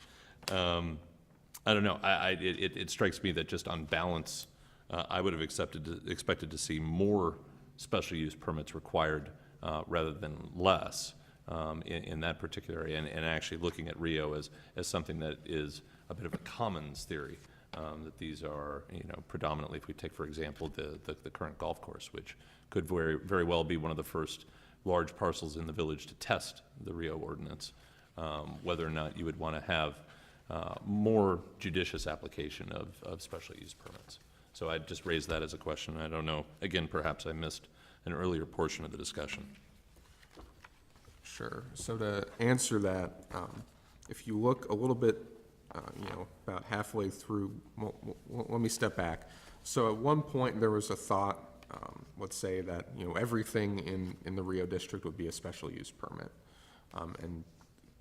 I don't know. It strikes me that just on balance, I would have expected to see more special use permits required rather than less in that particular area, and actually looking at Rio as something that is a bit of a commons theory. That these are, you know, predominantly, if we take, for example, the current golf course, which could very well be one of the first large parcels in the village to test the Rio ordinance, whether or not you would want to have more judicious application of special use permits. So I'd just raise that as a question. I don't know. Again, perhaps I missed an earlier portion of the discussion. Sure. So to answer that, if you look a little bit, you know, about halfway through, well, let me step back. So at one point there was a thought, let's say that, you know, everything in the Rio district would be a special use permit. And,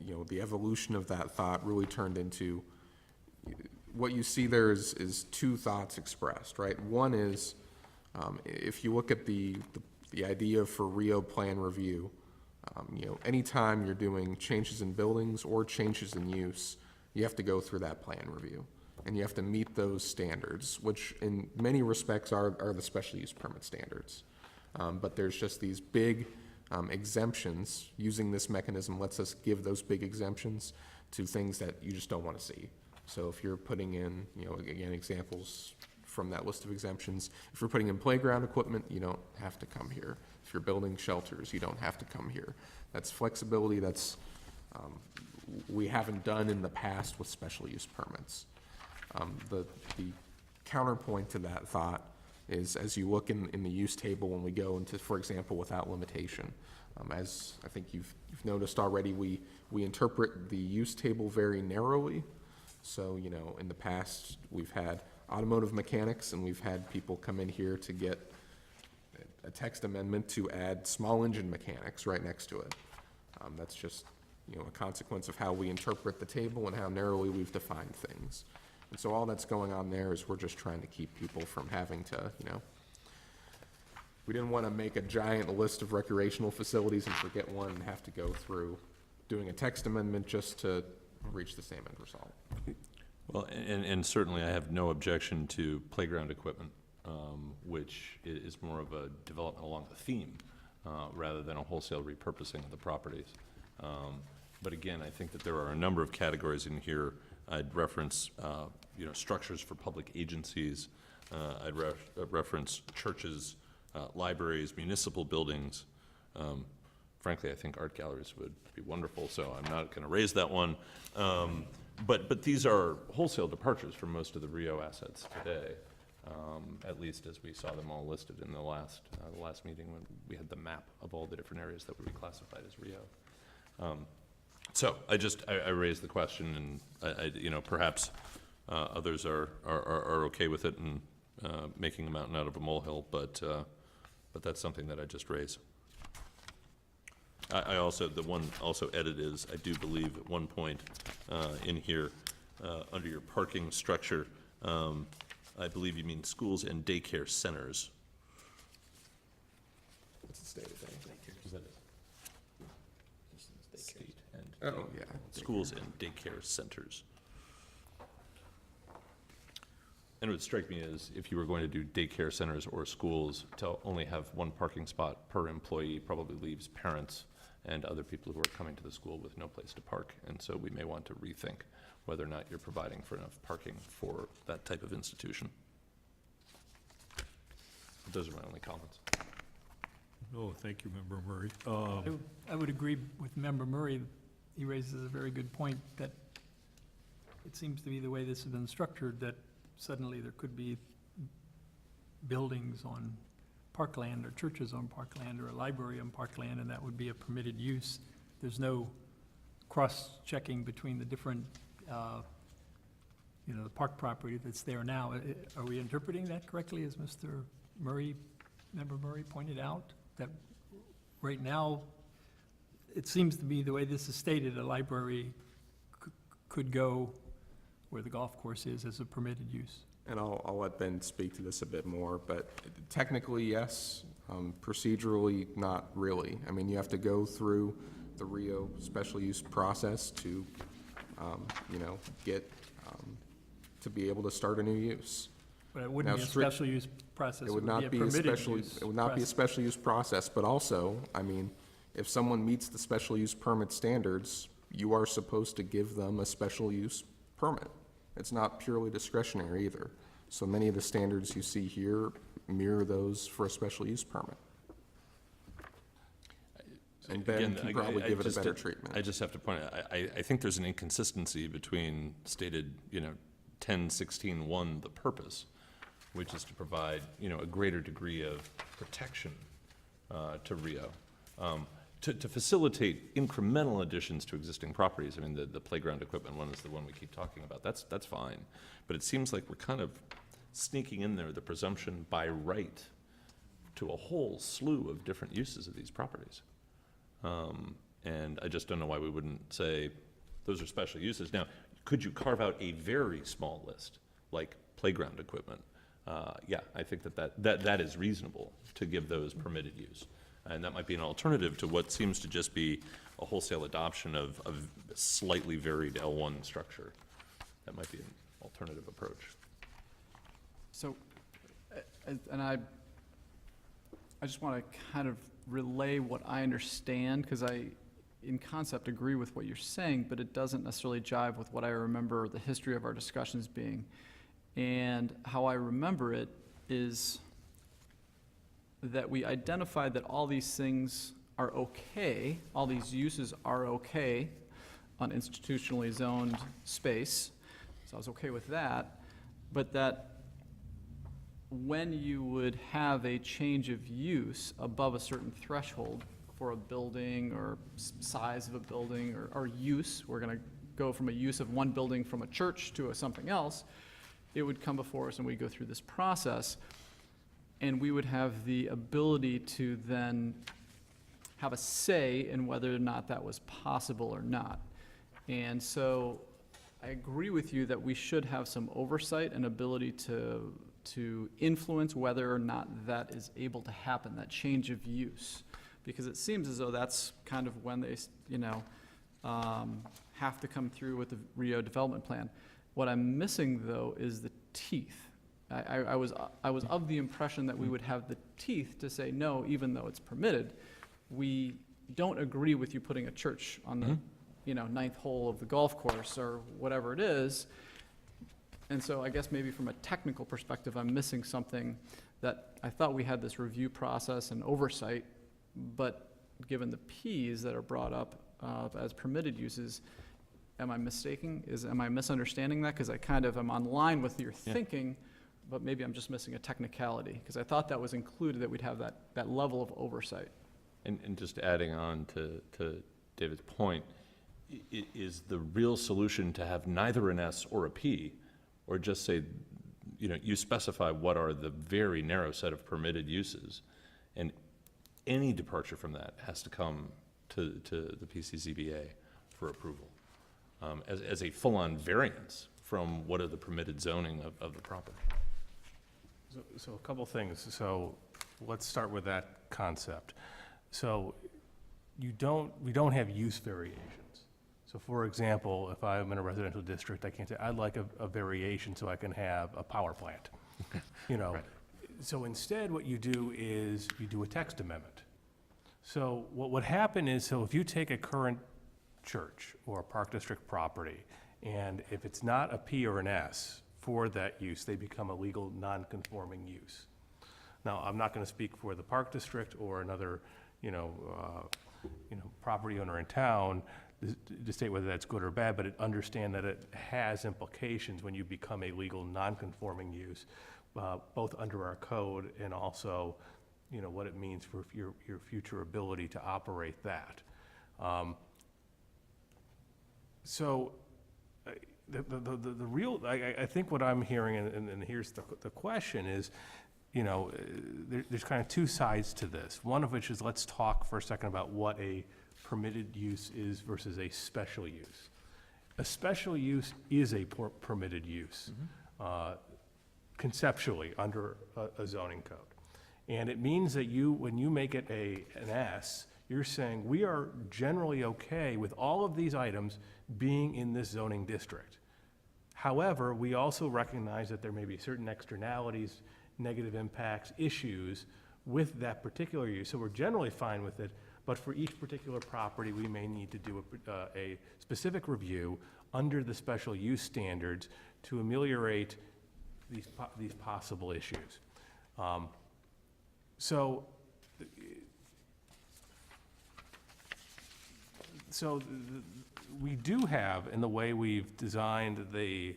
you know, the evolution of that thought really turned into, what you see there is two thoughts expressed, right? One is, if you look at the idea for Rio plan review, you know, anytime you're doing changes in buildings or changes in use, you have to go through that plan review, and you have to meet those standards, which in many respects are the special use permit standards. But there's just these big exemptions. Using this mechanism lets us give those big exemptions to things that you just don't want to see. So if you're putting in, you know, again, examples from that list of exemptions, if you're putting in playground equipment, you don't have to come here. If you're building shelters, you don't have to come here. That's flexibility that's we haven't done in the past with special use permits. The counterpoint to that thought is, as you look in the use table when we go into, for example, without limitation, as I think you've noticed already, we interpret the use table very narrowly. So, you know, in the past, we've had automotive mechanics, and we've had people come in here to get a text amendment to add small engine mechanics right next to it. That's just, you know, a consequence of how we interpret the table and how narrowly we've defined things. And so all that's going on there is we're just trying to keep people from having to, you know, we didn't want to make a giant list of recreational facilities and forget one and have to go through doing a text amendment just to reach the same end result. Well, and certainly I have no objection to playground equipment, which is more of a development along the theme rather than a wholesale repurposing of the properties. But again, I think that there are a number of categories in here. I'd reference, you know, structures for public agencies. I'd reference churches, libraries, municipal buildings. Frankly, I think art galleries would be wonderful, so I'm not going to raise that one. But these are wholesale departures from most of the Rio assets today, at least as we saw them all listed in the last meeting when we had the map of all the different areas that were reclassified as Rio. So I raised the question, and you know, perhaps others are okay with it and making a mountain out of a molehill, but that's something that I just raised. I also, the one also edit is, I do believe at one point in here, under your parking structure, I believe you mean schools and daycare centers. What's the stated thing? Is that it? State and Oh, yeah. schools and daycare centers. And it would strike me as if you were going to do daycare centers or schools, to only have one parking spot per employee probably leaves parents and other people who are coming to the school with no place to park. And so we may want to rethink whether or not you're providing for enough parking for that type of institution. Those are my only comments. Oh, thank you, Member Murray. I would agree with Member Murray. He raises a very good point that it seems to be the way this has been structured, that suddenly there could be buildings on parkland or churches on parkland or a library on parkland, and that would be a permitted use. There's no cross-checking between the different, the park property that's there now. Are we interpreting that correctly, as Mr. Murray, Member Murray pointed out? That right now, it seems to be the way this is stated, a library could go where the golf course is as a permitted use. And I'll let Ben speak to this a bit more, but technically, yes. Procedurally, not really. I mean, you have to go through the Rio special use process to, get, to be able to start a new use. But it wouldn't Now, be a special use process, It would not be a permitted special, use it would not be a process. special use process, but also, I mean, if someone meets the special use permit standards, you are supposed to give them a special use permit. It's not purely discretionary either. So many of the standards you see here mirror those for a special use permit. And Ben Again, can probably give it a just- better treatment. I just have to point out, I think there's an inconsistency between stated, 1016-1, the purpose, which is to provide, a greater degree of protection to Rio. To facilitate incremental additions to existing properties. I mean, the playground equipment one is the one we keep talking about. That's fine. But it seems like we're kind of sneaking in there the presumption by right to a whole slew of different uses of these properties. And I just don't know why we wouldn't say those are special uses. Now, could you carve out a very small list, like playground equipment? Yeah, I think that is reasonable to give those permitted use. And that might be an alternative to what seems to just be a wholesale adoption of a slightly varied L1 structure. That might be an alternative approach. So, and I just want to kind of relay what I understand, because I, in concept, agree with what you're saying, but it doesn't necessarily jive with what I remember the history of our discussions being. And how I remember it is that we identified that all these things are okay, all these uses are okay on institutionally zoned space, so I was okay with that, but that when you would have a change of use above a certain threshold for a building or size of a building or use, we're gonna go from a use of one building from a church to something else, it would come before us and we'd go through this process. And we would have the ability to then have a say in whether or not that was possible or not. And so I agree with you that we should have some oversight and ability to influence whether or not that is able to happen, that change of use. Because it seems as though that's kind of when they, have to come through with the Rio development plan. What I'm missing, though, is the teeth. I was of the impression that we would have the teeth to say no, even though it's permitted. We don't agree with you putting a church on the, ninth hole of the golf course or whatever it is. And so I guess maybe from a technical perspective, I'm missing something that I thought we had this review process and oversight, but given the Ps that are brought up as permitted uses, am I mistaking? Am I misunderstanding that? Because I kind of am on line with your thinking, but maybe I'm just missing a technicality, because I thought that was included, that we'd have that level of oversight. And just adding on to David's point, is the real solution to have neither an S or a P, or just say, you specify what are the very narrow set of permitted uses, and any departure from that has to come to the PCZBA for approval, as a full-on variance from what are the permitted zoning of the property. So a couple things. So let's start with that concept. So we don't have use variations. So for example, if I'm in a residential district, I can't say, I'd like a variation so I can have a power plant. You know, Right. So instead what you do is you do a text amendment. So what would happen is, so if you take a current church or a park district property, and if it's not a P or an S for that use, they become a legal non-conforming use. Now, I'm not going to speak for the park district or another, property owner in town to state whether that's good or bad, but understand that it has implications when you become a legal non-conforming use, both under our code and also, what it means for your future ability to operate that. The real, I think what I'm hearing, and here's the question is, there's kind of two sides to this. One of which is, let's talk for a second about what a permitted use is versus a special use. A special use is a permitted use, conceptually, under a zoning code. And it means that when you make it an S, you're saying, we are generally okay with all of these items being in this zoning district. However, we also recognize that there may be certain externalities, negative impacts, issues with that particular use. So we're generally fine with it, but for each particular property, we may need to do a specific review under the special use standards to ameliorate these possible issues. We do have, in the way we've designed the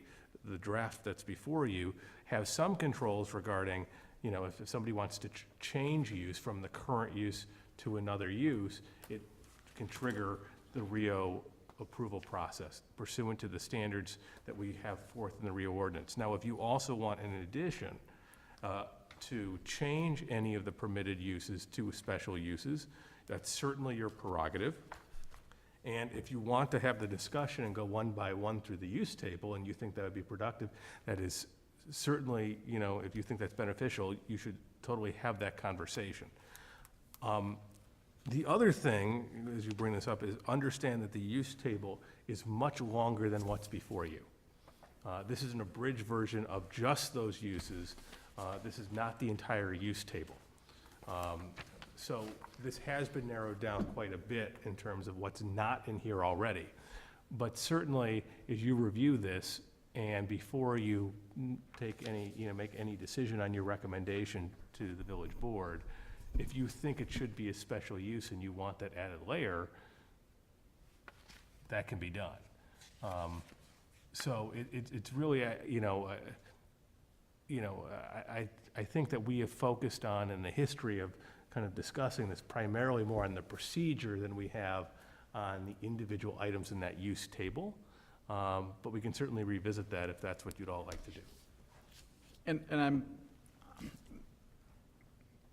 draft that's before you, have some controls regarding, if somebody wants to change use from the current use to another use, it can trigger the RIO approval process pursuant to the standards that we have forth in the RIO ordinance. Now, if you also want, in addition, to change any of the permitted uses to special uses, that's certainly your prerogative. And if you want to have the discussion and go one by one through the use table, and you think that would be productive, that is certainly, if you think that's beneficial, you should totally have that conversation. The other thing, as you bring this up, is understand that the use table is much longer than what's before you. This is an abridged version of just those uses. This is not the entire use table. So this has been narrowed down quite a bit in terms of what's not in here already. But certainly, as you review this, and before you take any, make any decision on your recommendation to the village board, if you think it should be a special use and you want that added layer, that can be done. So it's really, I think that we have focused on, in the history of kind of discussing this, primarily more on the procedure than we have on the individual items in that use table. But we can certainly revisit that if that's what you'd all like to do. And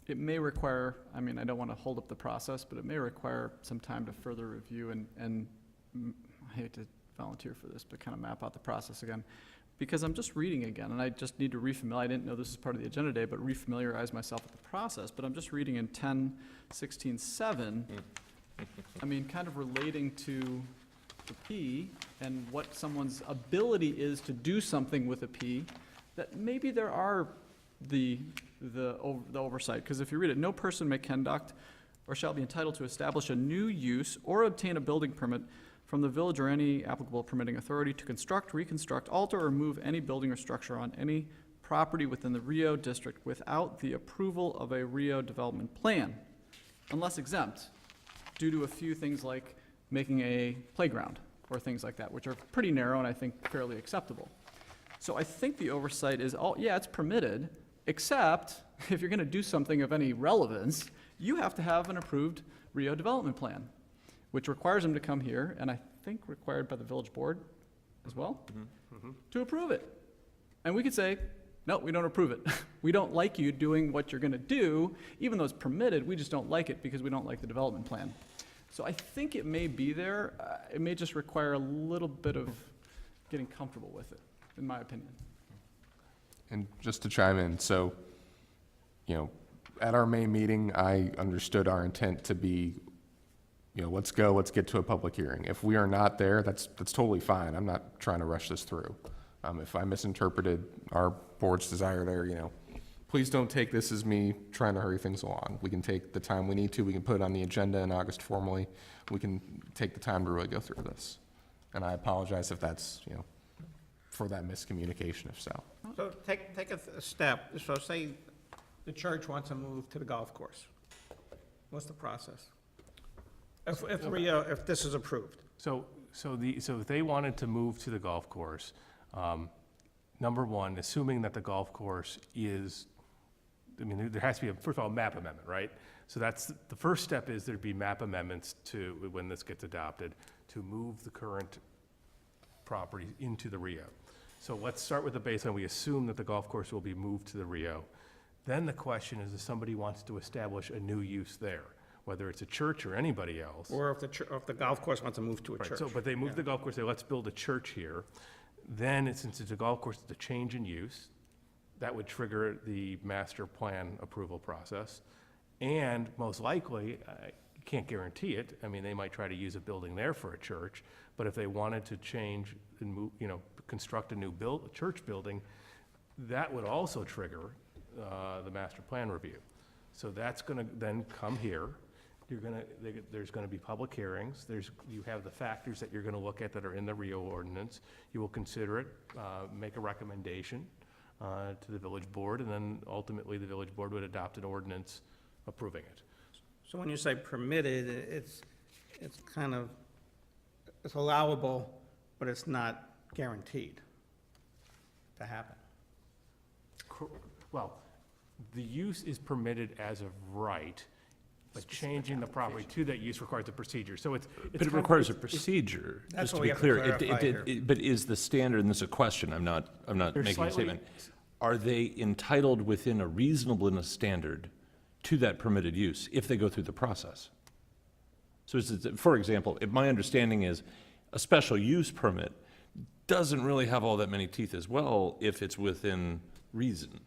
it may require, I don't want to hold up the process, but it may require some time to further review and I hate to volunteer for this, but kind of map out the process again. Because I'm just reading again, and I just need to I didn't know this was part of the agenda today, but refamiliarize myself with the process. But I'm just reading in 10:16:7, kind of relating to the P and what someone's ability is to do something with a P, that maybe there are the oversight. Because if you read it, no person may conduct or shall be entitled to establish a new use or obtain a building permit from the village or any applicable permitting authority to construct, reconstruct, alter, or move any building or structure on any property within the RIO district without the approval of a RIO development plan, unless exempt, due to a few things like making a playground or things like that, which are pretty narrow and I think fairly acceptable. So I think the oversight is, it's permitted, except if you're gonna do something of any relevance, you have to have an approved RIO development plan, which requires them to come here, and I think required by the village board as well, to approve it. And we could say, no, we don't approve it. We don't like you doing what you're gonna do, even though it's permitted, we just don't like it because we don't like the development plan. So I think it may be there. It may just require a little bit of getting comfortable with it, in my opinion. And just to chime in, so, at our May meeting, I understood our intent to be, let's get to a public hearing. If we are not there, that's totally fine. I'm not trying to rush this through. If I misinterpreted our board's desire there, please don't take this as me trying to hurry things along. We can take the time we need to. We can put it on the agenda in August formally. We can take the time to really go through this. And I apologize if that's, for that miscommunication, if so. So take a step. So say the church wants to move to the golf course. What's the process? If this is approved? So if they wanted to move to the golf course, number one, assuming that the golf course is, there has to be, first of all, a map amendment, right? So that's, the first step is there'd be map amendments to, when this gets adopted, to move the current property into the Rio. So let's start with the baseline. We assume that the golf course will be moved to the Rio. Then the question is if somebody wants to establish a new use there, whether it's a church or anybody else. Or if the golf course wants to move to a Right, church? so, but they move the golf course, say, let's build a church here. Then, since it's a golf course, it's a change in use. That would trigger the master plan approval process. And most likely, I can't guarantee it, they might try to use a building there for a church, but if they wanted to change and move, construct a new church building, that would also trigger the master plan review. So that's gonna then come here. There's gonna be public hearings. You have the factors that you're gonna look at that are in the Rio ordinance. You will consider it, make a recommendation to the village board, and then ultimately the village board would adopt an ordinance approving it. So when you say permitted, it's kind of, it's allowable, but it's not guaranteed to happen. Well, the use is permitted as of right, but changing the property to that use requires a procedure. So it's. But it requires a procedure, That's just to what be we have to clear. clarify here. But is the standard, and this is a question, I'm not They're making a slightly- statement. Are they entitled within a reasonableness standard to that permitted use if they go through the process? So for example, if my understanding is a special use permit doesn't really have all that many teeth as well if it's within reason.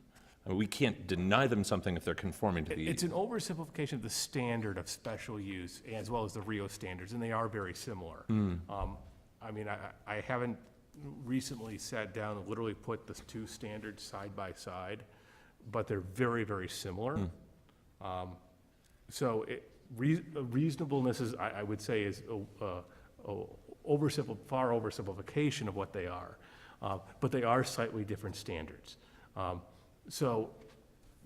We can't deny them something if they're conforming to the. It's an oversimplification of the standard of special use as well as the Rio standards, and they are very similar. I haven't recently sat down and literally put the two standards side by side, but they're very, very similar. So reasonableness is, I would say, is far oversimplification of what they are, but they are slightly different standards. So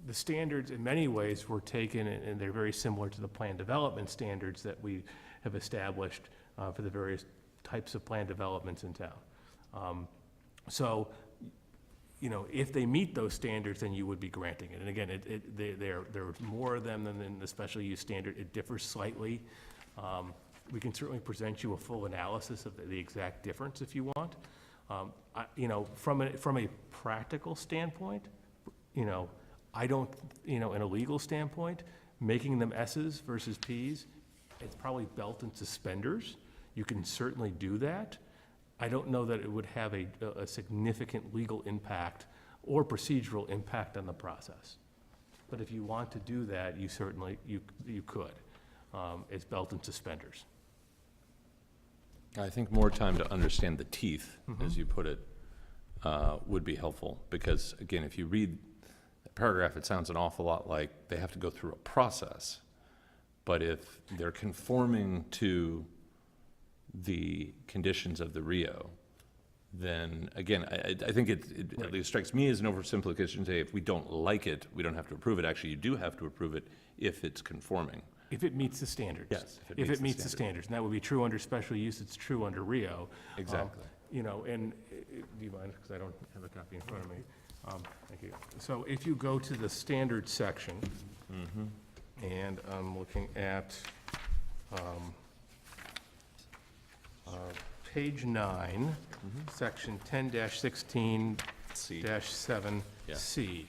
the standards in many ways were taken and they're very similar to the plan development standards that we have established for the various types of plan developments in town. If they meet those standards, then you would be granting it. And again, there's more of them than in the special use standard. It differs slightly. We can certainly present you a full analysis of the exact difference if you want. From a practical standpoint, I don't, in a legal standpoint, making them S's versus P's, it's probably belt and suspenders. You can certainly do that. I don't know that it would have a significant legal impact or procedural impact on the process. But if you want to do that, you certainly, you could. It's belt and suspenders. I think more time to understand the teeth, as you put it, would be helpful. Because again, if you read the paragraph, it sounds an awful lot like they have to go through a process. But if they're conforming to the conditions of the Rio, then again, I think it at least strikes me as an oversimplification to say if we don't like it, we don't have to approve it. Actually, you do have to approve it if it's conforming. If it meets the standards. Yes. If it meets the standards, and that would be true under special use, it's true under Rio. Exactly. And do you mind, because I don't have a copy in front of me. Thank you. So if you go to the standards section, and I'm looking at page 9, section 10-16-7C.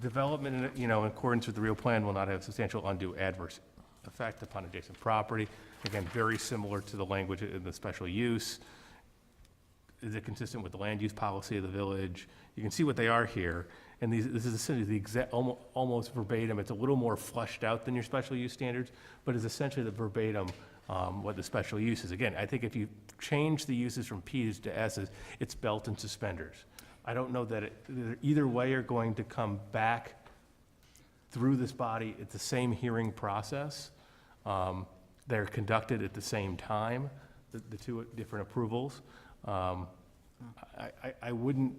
Development, in accordance with the Rio plan will not have substantial undue adverse effect upon adjacent property. Again, very similar to the language in the special use. Is it consistent with the land use policy of the village? You can see what they are here, and this is essentially the exact, almost verbatim. It's a little more fleshed out than your special use standards, but it's essentially the verbatim what the special use is. Again, I think if you change the uses from P's to S's, it's belt and suspenders. I don't know that either way are going to come back through this body at the same hearing process. They're conducted at the same time, the two different approvals. I wouldn't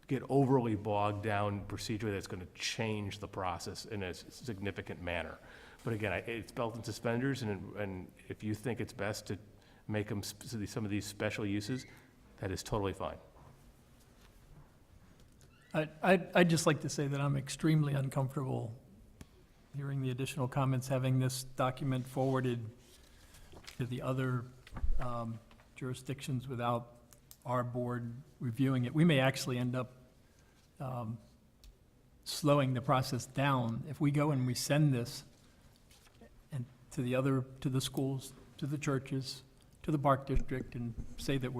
get overly bogged down procedurally that's going to change the process in a significant manner. But again, it's belt and suspenders, and if you think it's best to make them some of these special uses, that is totally fine. I'd just like to say that I'm extremely uncomfortable hearing the additional comments, having this document forwarded to the other jurisdictions without our board reviewing it. We may actually end up slowing the process down. If we go and we send this and to the schools, to the churches, to the Park District, and say that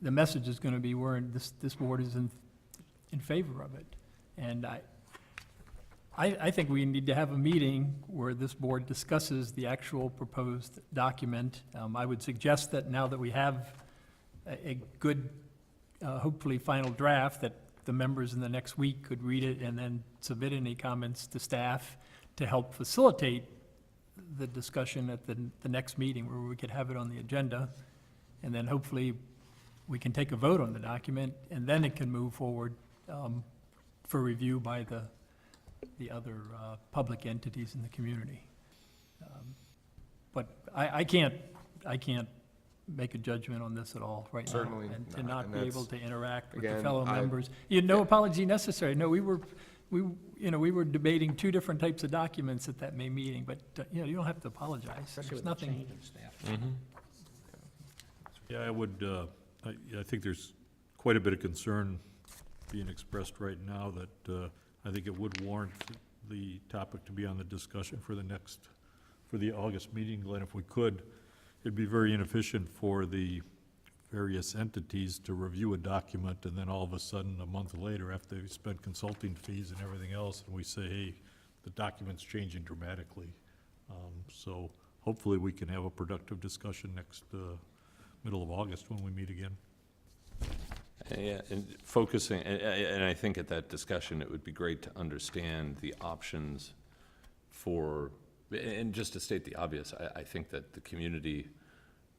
the message is gonna be this board is in favor of it. And I think we need to have a meeting where this board discusses the actual proposed document. I would suggest that now that we have a good, hopefully final draft, that the members in the next week could read it and then submit any comments to staff to help facilitate the discussion at the next meeting where we could have it on the agenda. And then hopefully we can take a vote on the document, and then it can move forward for review by the other public entities in the community. But I can't make a judgment on this at all right now. Certainly And to not, not and be that's- able to interact with the again, fellow I- members. No apology necessary. No, we were debating two different types of documents at that May meeting, but, you don't have to apologize. Especially There's with the nothing. change in staff. Yeah, I would, I think there's quite a bit of concern being expressed right now that I think it would warrant the topic to be on the discussion for the August meeting, Glenn, if we could. It'd be very inefficient for the various entities to review a document and then all of a sudden, a month later, after they've spent consulting fees and everything else, and we say, hey, the document's changing dramatically. So hopefully we can have a productive discussion next middle of August when we meet again. Yeah, and focusing, and I think at that discussion, it would be great to understand the options for, and just to state the obvious, I think that the community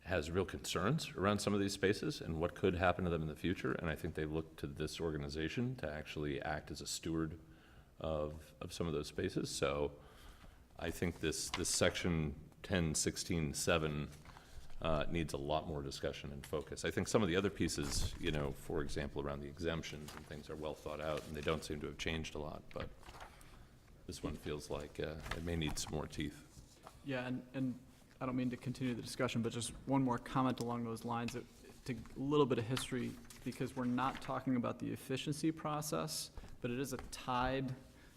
has real concerns around some of these spaces and what could happen to them in the future, and I think they look to this organization to actually act as a steward of some of those spaces. So I think this section 1016(7) needs a lot more discussion and focus. I think some of the other pieces, for example, around the exemptions and things are well thought out, and they don't seem to have changed a lot, but this one feels like it may need some more teeth. Yeah, and I don't mean to continue the discussion, but just one more comment along those lines, to a little bit of history, because we're not talking about the efficiency process, but it is a tied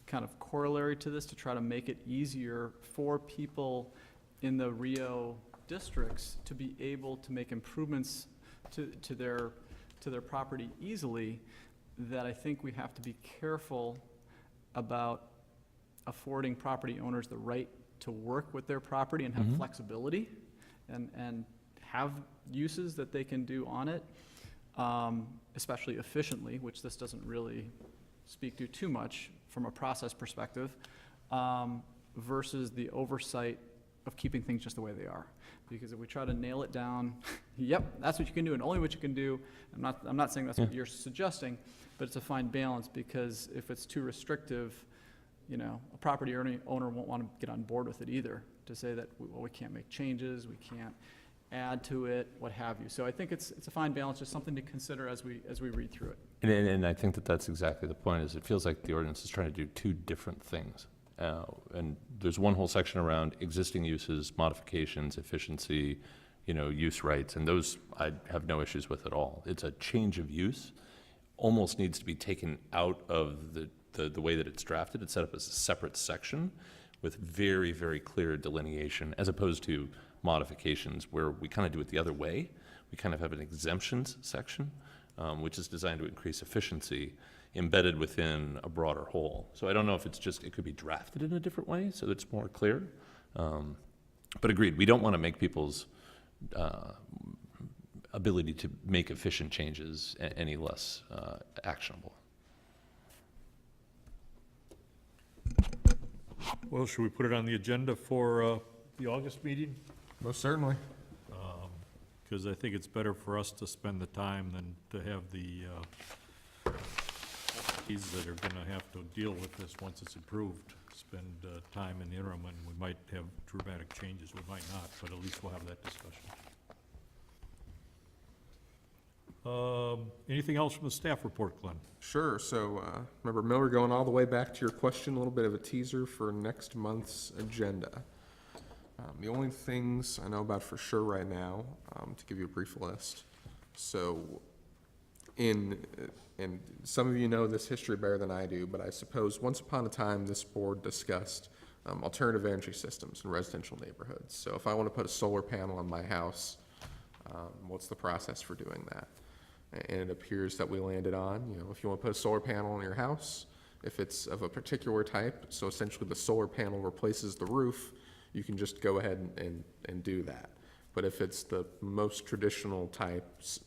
kind of corollary to this to try to make it easier for people in the Rio districts to be able to make improvements to their property easily, that I think we have to be careful about affording property owners the right to work with their property and have flexibility and have uses that they can do on it, especially efficiently, which this doesn't really speak to too much from a process perspective, versus the oversight of keeping things just the way they are. Because if we try to nail it down, yep, that's what you can do and only what you can do, I'm not saying that's what you're suggesting, but it's a fine balance, because if it's too restrictive, a property owner won't want to get on board with it either, to say that, we can't make changes, we can't add to it, what have you. So I think it's a fine balance, just something to consider as we read through it. And I think that's exactly the point, is it feels like the ordinance is trying to do two different things. And there's one whole section around existing uses, modifications, efficiency, use rights, and those I have no issues with at all. It's a change of use, almost needs to be taken out of the way that it's drafted. It's set up as a separate section with very, very clear delineation, as opposed to modifications where we kind of do it the other way. We kind of have an exemptions section, which is designed to increase efficiency embedded within a broader whole. So I don't know if it's just, it could be drafted in a different way so that it's more clear. But agreed, we don't want to make people's ability to make efficient changes any less actionable. Well, should we put it on the agenda for the August meeting? Most certainly. Because I think it's better for us to spend the time than to have the these that are gonna have to deal with this once it's approved. Spend time in the interim, and we might have dramatic changes, we might not, but at least we'll have that discussion. Anything else from the staff report, Glenn? Sure. So, Member Miller, going all the way back to your question, a little bit of a teaser for next month's agenda. The only things I know about for sure right now, to give you a brief list. So, and some of you know this history better than I do, but I suppose once upon a time this board discussed alternative energy systems in residential neighborhoods. So if I want to put a solar panel on my house, what's the process for doing that? And it appears that we landed on, if you want to put a solar panel on your house, if it's of a particular type, so essentially the solar panel replaces the roof, you can just go ahead and do that. But if it's the most traditional types,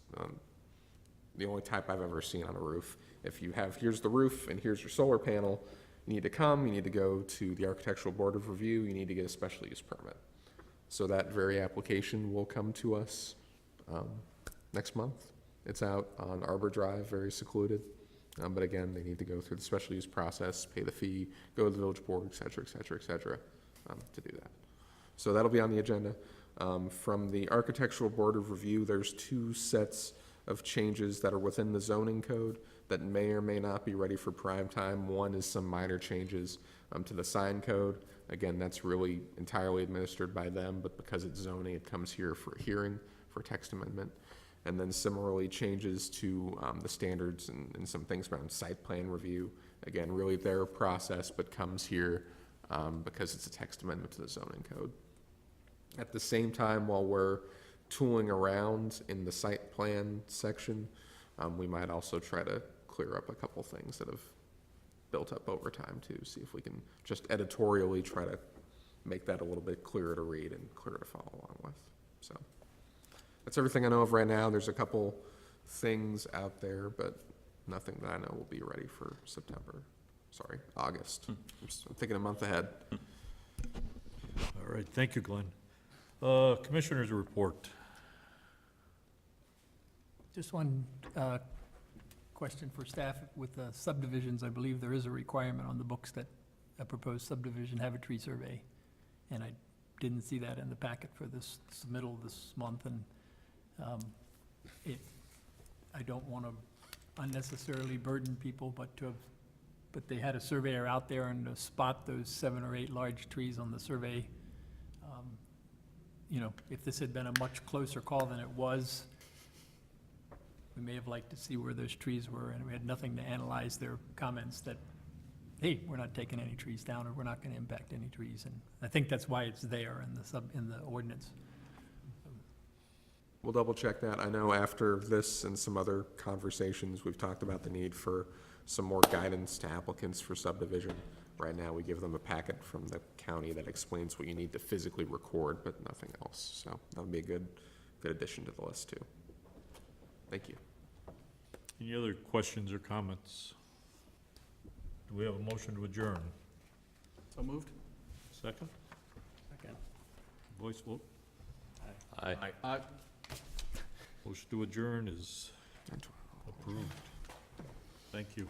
the only type I've ever seen on a roof, if you have, here's the roof and here's your solar panel, you need to come, you need to go to the Architectural Board of Review, you need to get a special use permit. So that very application will come to us next month. It's out on Arbor Drive, very secluded. But again, they need to go through the special use process, pay the fee, go to the village board, et cetera, et cetera, et cetera, to do that. So that'll be on the agenda. From the Architectural Board of Review, there's 2 sets of changes that are within the zoning code that may or may not be ready for prime time. One is some minor changes to the sign code. Again, that's really entirely administered by them, but because it's zoning, it comes here for a hearing for text amendment. And then similarly, changes to the standards and some things around site plan review. Again, really their process, but comes here because it's a text amendment to the zoning code. At the same time, while we're tooling around in the site plan section, we might also try to clear up a couple things that have built up over time too, see if we can just editorially try to make that a little bit clearer to read and clearer to follow along with. So that's everything I know of right now. There's a couple things out there, but nothing that I know will be ready for August. I'm thinking a month ahead. All right, thank you, Glenn. Commissioners report. Just one question for staff. With subdivisions, I believe there is a requirement on the books that a proposed subdivision have a tree survey. And I didn't see that in the packet for this submittal this month. And I don't want to unnecessarily burden people, but they had a surveyor out there and to spot those 7 or 8 large trees on the survey. If this had been a much closer call than it was, we may have liked to see where those trees were, and we had nothing to analyze their comments that, hey, we're not taking any trees down, or we're not going to impact any trees. And I think that's why it's there in the ordinance. We'll double check that. I know after this and some other conversations, we've talked about the need for some more guidance to applicants for subdivision. Right now, we give them a packet from the county that explains what you need to physically record, but nothing else. So that would be a good addition to the list too. Thank you. Any other questions or comments? Do we have a motion to adjourn? So moved. Second? Second. Voice vote? Aye. Motion to adjourn is approved. Thank you.